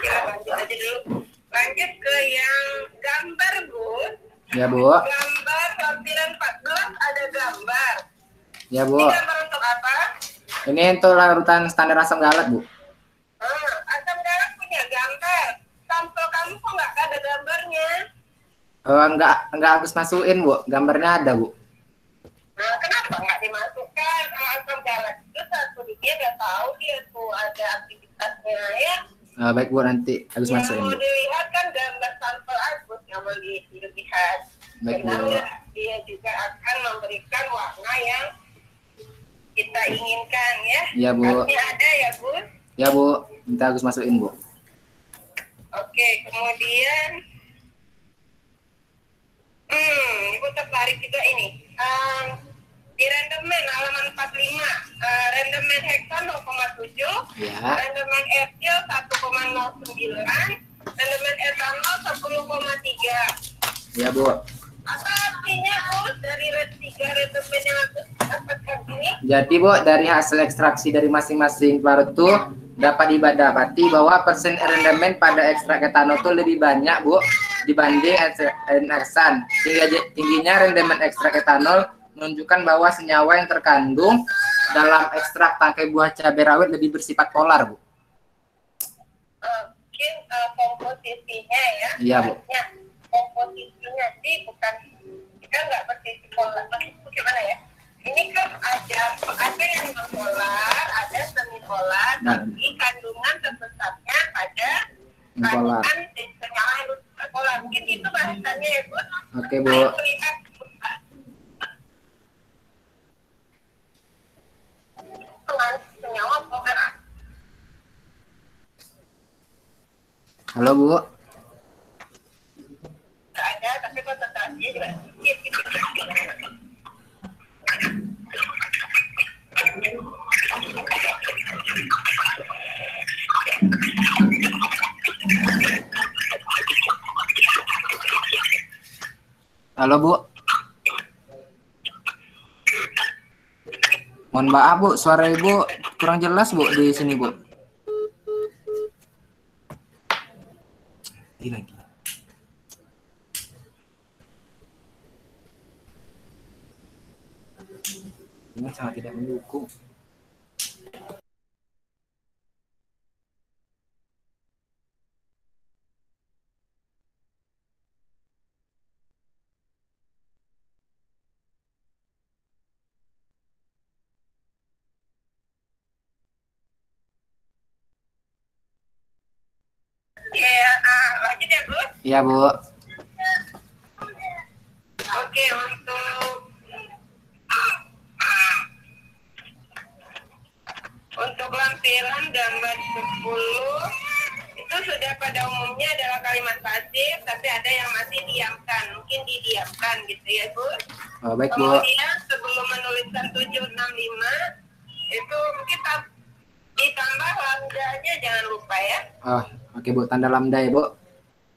ya lanjut aja dulu. Lanjut ke yang gambar, Bu. Ya, Bu. Gambar lampiran 14 ada gambar. Ya, Bu. Ini gambar untuk apa? Ini untuk larutan standar asam galat, Bu. Asam garam punya gambar. Sampel kamu kok nggak ada gambarnya? Enggak harus masukin, Bu. Gambarnya ada, Bu. Nah, kenapa nggak dimasukkan? Kalau asam garam itu satu dia udah tahu dia tuh ada aktivitasnya ya. Baik, Bu, nanti harus Yang masukin, mau Bu. dilihat kan gambar sampel Agus yang mau dilihat. Baik, Bu. Karena dia juga akan memberikan warna yang kita inginkan ya. Iya, Bu. Artinya ada ya, Bu. Ya, Bu. Minta harus masukin, Bu. Oke, kemudian Ibu tertarik juga ini. Di rendemen halaman 45, rendemen hektar 0,7, Ya. rendemen FJ 1,09, rendemen etanol 10,3. Ya, Bu. Apa artinya, Bu, dari 3 rendemen yang aku dapatkan ini? Jadi, Bu, dari hasil ekstraksi dari masing-masing pelarut itu dapat didapati bahwa persen rendemen pada ekstrak etanol itu lebih banyak, Bu, dibanding ekstrak. Tingginya rendemen ekstrak etanol menunjukkan bahwa senyawa yang terkandung dalam ekstrak tangkai buah cabai rawit lebih bersifat polar, Bu. Mungkin komposisinya ya. Iya, Bu. Ya, komposisinya sih bukan, kita nggak bersisi polar. Maksudnya gimana ya? Ini kan ada yang bipolar, ada semipolar, Nah. tapi kandungan terbesarnya pada Bipolar. kandungan senyawa yang bipolar. Mungkin itu bahasannya ya, Bu. Oke, Bu. Saya melihat senyawa polar. Halo, Bu. Nggak ada, tapi konsentrasinya juga sedikit. Halo, Bu. Mohon maaf, Bu, suara Ibu kurang jelas, Bu, di sini, Bu. Ini lagi. Ini sangat tidak mendukung. Ya, lanjut ya, Bu. Iya, Bu. Oke, untuk lampiran gambar 10 itu sudah pada umumnya adalah kalimat pasif, tapi ada yang masih diamkan, mungkin didiamkan gitu ya, Bu. Baik, Bu. Kemudian sebelum menuliskan 765 itu mungkin ditambah lambdanya, jangan lupa ya. Oke, Bu, tanda lambda ya, Bu.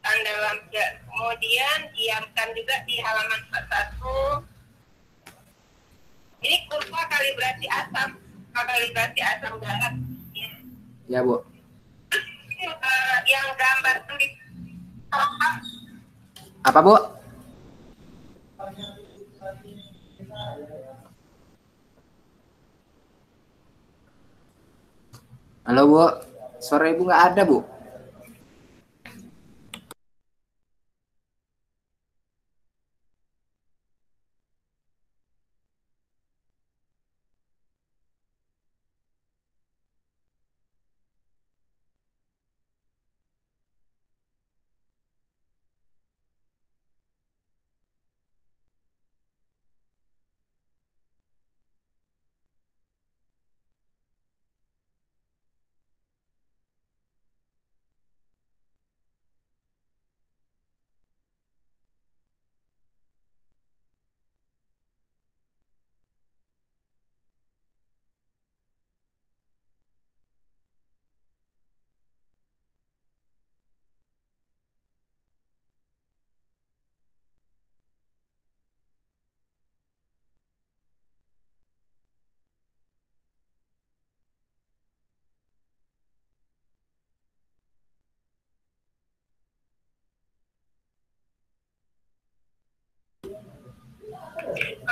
Tanda lambda. Kemudian diamkan juga di halaman 41. Ini kurva kalibrasi asam garam. Ya, Bu. Yang gambar di Apa, Bu? Halo, Bu. Suara Ibu nggak ada, Bu.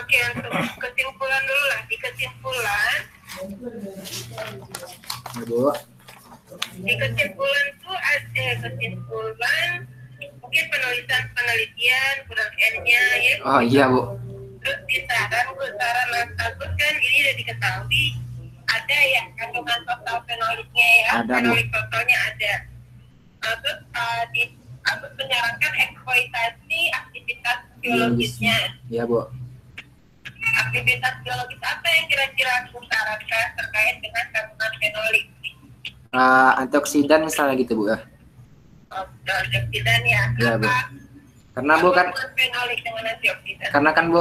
Oke, untuk kesimpulan dulu lah. Di kesimpulan, Ya, Bu. di kesimpulan tuh ada kesimpulan mungkin penulisan penelitian kurang N-nya ya. Oh iya, Bu. Terus di saran Mas Agus kan ini udah diketahui ada ya kandungan total fenoliknya ya. Ada, Bu. Fenolik totalnya ada. Terus Agus menyarankan eksploitasi aktivitas biologisnya. Iya, Bu. Aktivitas biologis apa yang kira-kira Agus sarankan terkait dengan kandungan fenolik? Antioksidan misalnya gitu, Bu ya. Antioksidan ya. Iya, Bu. Apa Karena Bu kan fenolik dengan antioksidan? karena kan Bu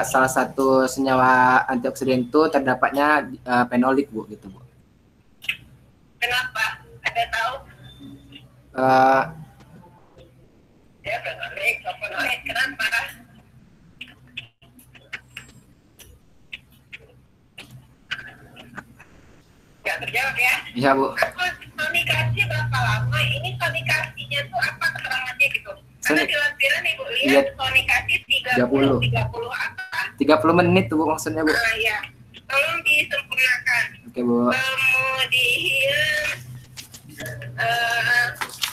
salah satu senyawa antioksidan itu terdapatnya fenolik, Bu, gitu, Bu. Kenapa? Ada tahu? Ya, fenolik, fenolik. Kenapa? Nggak terjawab ya? Iya, Bu. Aku sonikasi berapa lama? Ini sonikasinya tuh apa keterangannya gitu? Karena di lampiran Ibu lihat Iya. sonikasi 30. 30 apa? 30 menit tuh, Bu, maksudnya, Bu. Nah, ya. Tolong disempurnakan. Oke, Bu. Kemudian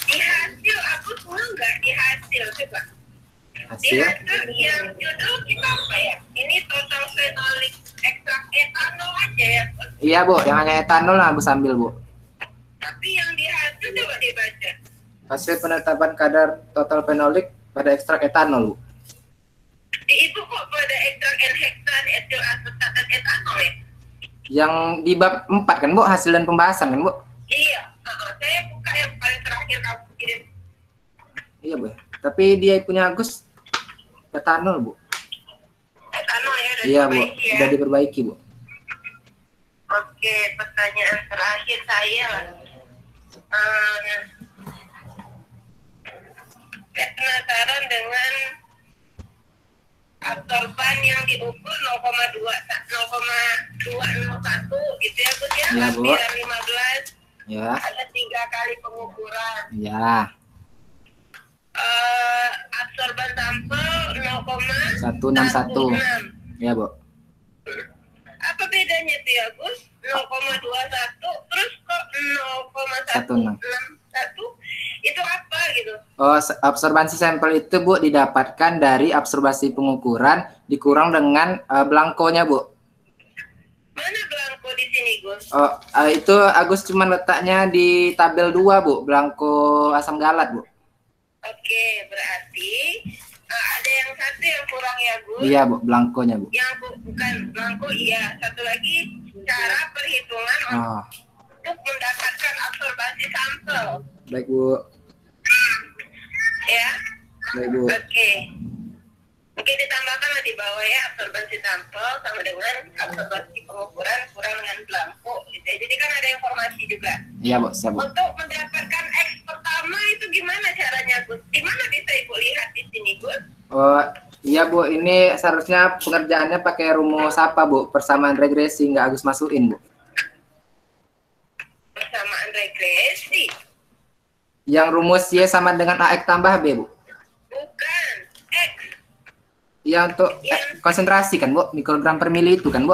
di hasil aku semua nggak di hasil coba. Di Hasil. hasil yang judul kita apa ya? Ini total fenolik ekstrak etanol aja ya. Iya, Bu, yang hanya etanol lah, Bu, sambil, Bu. Tapi yang di hasil coba dibaca. Hasil penetapan kadar total fenolik pada ekstrak etanol, Bu. Di itu kok pada ekstrak N-heksan, etil asetat dan etanol ya? Yang di bab 4 kan, Bu, hasil dan pembahasan kan, Bu? Iya. Saya buka yang paling terakhir kamu kirim. Iya, Bu. Tapi dia punya Agus etanol, Bu. Etanol ya udah Iya, Bu. diperbaiki ya. Sudah diperbaiki, Bu. Oke, pertanyaan terakhir saya lah. Saya penasaran dengan absorban yang diukur 0,201 gitu ya, Bu ya. Iya, Bu. Lampiran 15 Ya. ada 3 kali pengukuran. Ya. Absorban sampel 161. 0,161. Ya, Bu. Apa bedanya tuh ya, Gus? 0,21 terus kok 0,161 itu apa gitu? Oh, absorbansi sampel itu, Bu, didapatkan dari absorbasi pengukuran dikurang dengan belangkonya, Bu. Mana belangko di sini, Gus? Oh, itu Agus cuma letaknya di tabel 2, Bu, belangko asam galat, Bu. Oke, berarti ada yang satu yang kurang ya, Gus? Iya, Bu, belangkonya, Bu. Yang bukan belangko, iya. Satu lagi cara perhitungan Oh, untuk mendapatkan absorbasi sampel. baik, Bu. Ya, Baik, Bu. oke. Mungkin ditambahkan di bawah ya, absorbansi sampel sama dengan absorbasi pengukuran kurang dengan belangko. Gitu. Jadi kan ada informasi juga. Iya, Bu, siap, Bu. Untuk mendapatkan X pertama itu gimana caranya, Gus? Di mana bisa Ibu lihat di sini, Gus? Oh, iya, Bu, ini seharusnya pengerjaannya pakai rumus apa, Bu? Persamaan regresi, nggak Agus masukin, Bu. Persamaan regresi. Yang rumus Y sama dengan AX tambah B, Bu. Bukan. X. Yang untuk konsentrasi kan, Bu? Mikrogram per mili itu kan, Bu?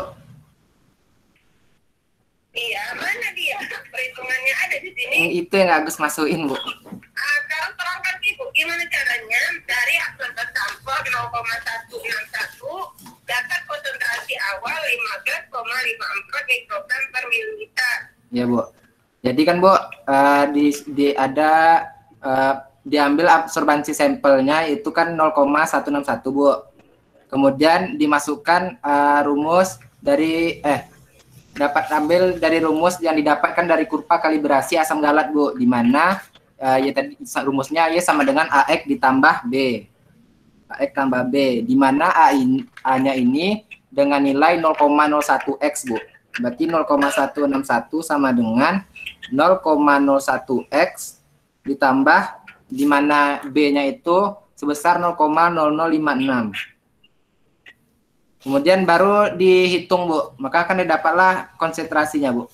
Iya, mana dia? Perhitungannya ada di sini. Itu yang nggak Agus masukin, Bu. Sekarang terangkan Ibu, gimana caranya dari absorban sampel 0,161 dapat konsentrasi awal 15,54 mikrogram per mililiter. Ya, Bu. Jadi kan, Bu, diambil absorbansi sampelnya itu kan 0,161, Bu. Kemudian dimasukkan rumus dari dapat ambil dari rumus yang didapatkan dari kurva kalibrasi asam galat, Bu, di mana ya tadi rumusnya Y sama dengan AX ditambah B. AX tambah B, di mana A-nya ini dengan nilai 0,01X, Bu. Berarti 0,161 sama dengan 0,01X ditambah di mana B-nya itu sebesar 0,0056. Kemudian baru dihitung, Bu. Maka akan didapatlah konsentrasinya, Bu.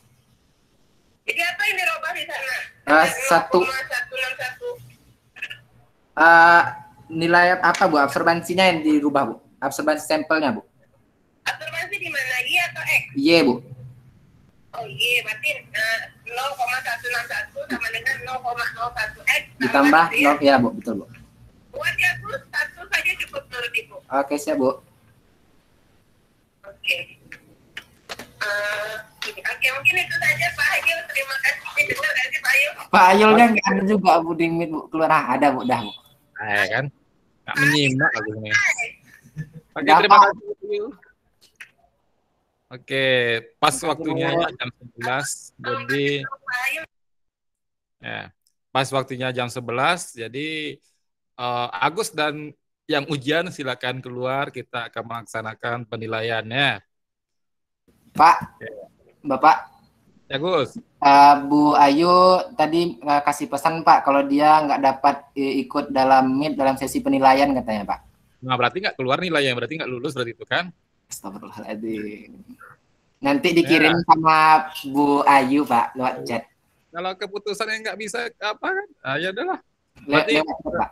Jadi apa yang dirubah di sana? 1,161. Nilai apa, Bu? Absorbansinya yang dirubah, Bu. Absorbansi sampelnya, Bu. atau X? Y, Bu. Oh iya, berarti 0,161 sama dengan 0,01 X. Ditambah 0, ya, Bu. Betul, Bu. Buat ya, Bu, 1 saja cukup menurut Ibu. Oke, siap, Bu. Oke. Oke, mungkin itu saja Pak Ayu. Terima kasih. Dengar nggak sih Pak Ayu? Pak Ayulnya nggak ada juga, Bu. Di mute, Bu. Keluar. Ada, Bu. Dah, Bu. Kan? Nggak menyimak aku ini. Oke, Nggak terima apa. kasih. Oke, pas waktunya jam 11. Jadi Pak Ayu. ya, pas waktunya jam 11. Jadi Agus dan yang ujian silakan keluar, kita akan melaksanakan penilaiannya. Pak, Bapak, Ya, Gus. Bu Ayu tadi kasih pesan, Pak, kalau dia nggak dapat ikut dalam meet dalam sesi penilaian katanya, Pak. Nah, berarti nggak keluar nilainya, berarti nggak lulus berarti itu kan? Astagfirullahaladzim. Nanti dikirim sama Bu Ayu, Pak, lewat chat. Kalau keputusan yang nggak bisa apa kan? Ya udahlah. Berarti Lewat chat, Pak.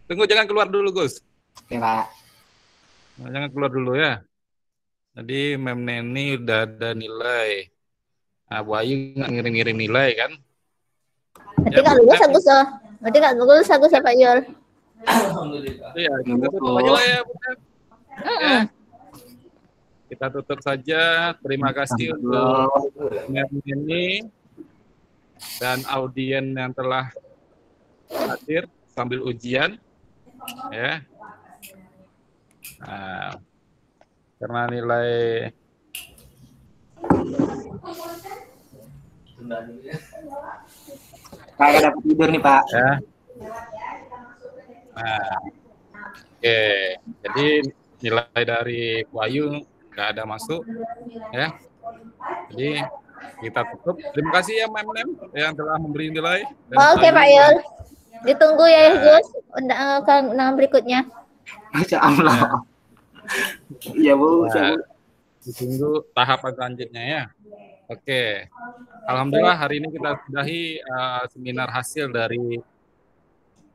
tunggu, jangan keluar dulu, Gus. Oke, Pak. Nah, jangan keluar dulu ya. Jadi Mem Neni udah ada nilai. Nah, Bu Ayu nggak ngirim-ngirim nilai kan? Berarti nggak lulus Agus oh. Berarti nggak lulus Agus Pak Yul. Iya, kita tutup aja lah ya, Bu. Ya. Kita tutup saja. Terima kasih untuk Mem Neni dan audien yang telah hadir sambil ujian. Ya. Nah, karena nilai Kagak dapat tidur nih, Pak. ya. Nah, oke. Jadi nilai dari Bu Ayu nggak ada masuk, ya. Jadi kita tutup. Terima kasih ya Mem yang telah memberi nilai. Dan Oke Pak Yul. Ditunggu ya Gus undangan berikutnya. Masya Allah. Iya, Bu. Nah, ditunggu tahapan selanjutnya ya. Oke. Alhamdulillah hari ini kita sudahi seminar hasil dari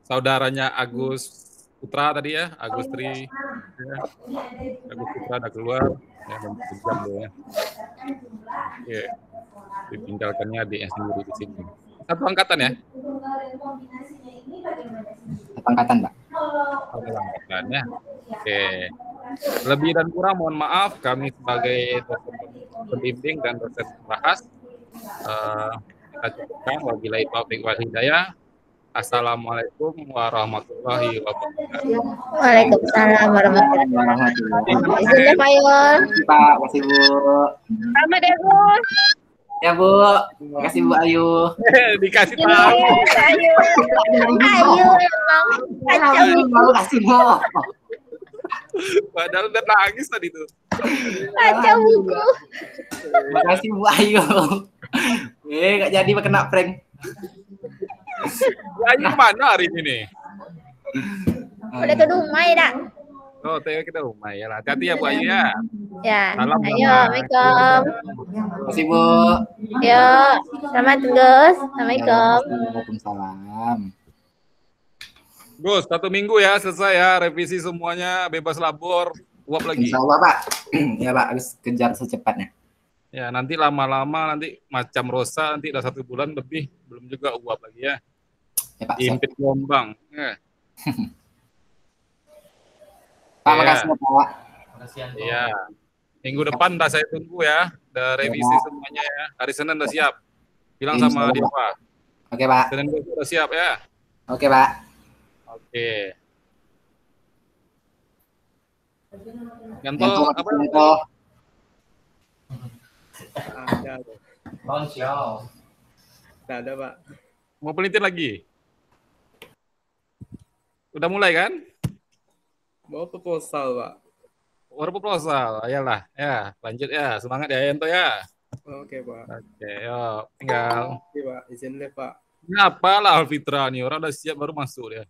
saudaranya Agus Putra tadi ya, Agus Tri. Ya. Agus Putra udah keluar. Ya, jam ya. Oke. Ditinggalkannya adiknya sendiri di sini. Satu angkatan ya? Satu angkatan, Pak. Satu angkatan ya. Oke. Lebih dan kurang mohon maaf, kami sebagai dosen pembimbing dan dosen bahas kita cukupkan. Wabillahi taufiq wal hidayah. Assalamualaikum warahmatullahi wabarakatuh. Waalaikumsalam warahmatullahi wabarakatuh. Izinnya Pak Yul. Pak, makasih, Bu. Selamat ya, Gus. Ya, Bu. Makasih, Bu Ayu. Dikasih tahu. Pak Ayu. Ayo emang kacau Makasih, Bu. Padahal udah nangis tadi tuh. kacau buku. Makasih, Bu Ayu. Nggak jadi kena prank. Bu Ayu mana hari ini nih? Udah ke rumah ya dak. Oh, kita rumah ya. Hati-hati ya Bu Ayu ya. Ya. Salam Ayo, sama- Assalamualaikum. Makasih, Bu. Yo, selamat Gus. Assalamualaikum. Waalaikumsalam. Gus, 1 minggu ya selesai ya, revisi semuanya, bebas labor, uap lagi. Insya Allah, Pak. Ya, Pak, harus kejar secepatnya. Ya, nanti lama-lama nanti macam Rosa nanti udah 1 bulan lebih, belum juga uap lagi ya. Ya, Pak. Siap. Impit gelombang. Ya. Pak, Ya. makasih, Pak. Iya. Minggu depan udah saya tunggu ya, udah revisi semuanya ya. Hari Senin udah siap. Bilang Insya sama Allah. Diva. Oke, Pak. Senin besok udah siap ya. Oke, Pak. Oke. Ganto Yanto, apa? Yanto. Ada. Nggak ada, Pak. Mau penelitian lagi? Udah mulai kan? Mau proposal, Pak. War proposal, ayolah, ya lanjut ya, semangat ya Yanto ya. Oke, Pak. Oke, yuk tinggal. Oke, Pak. Izin deh, Pak. Kenapa lah Alfitra nih, orang udah siap baru masuk ya.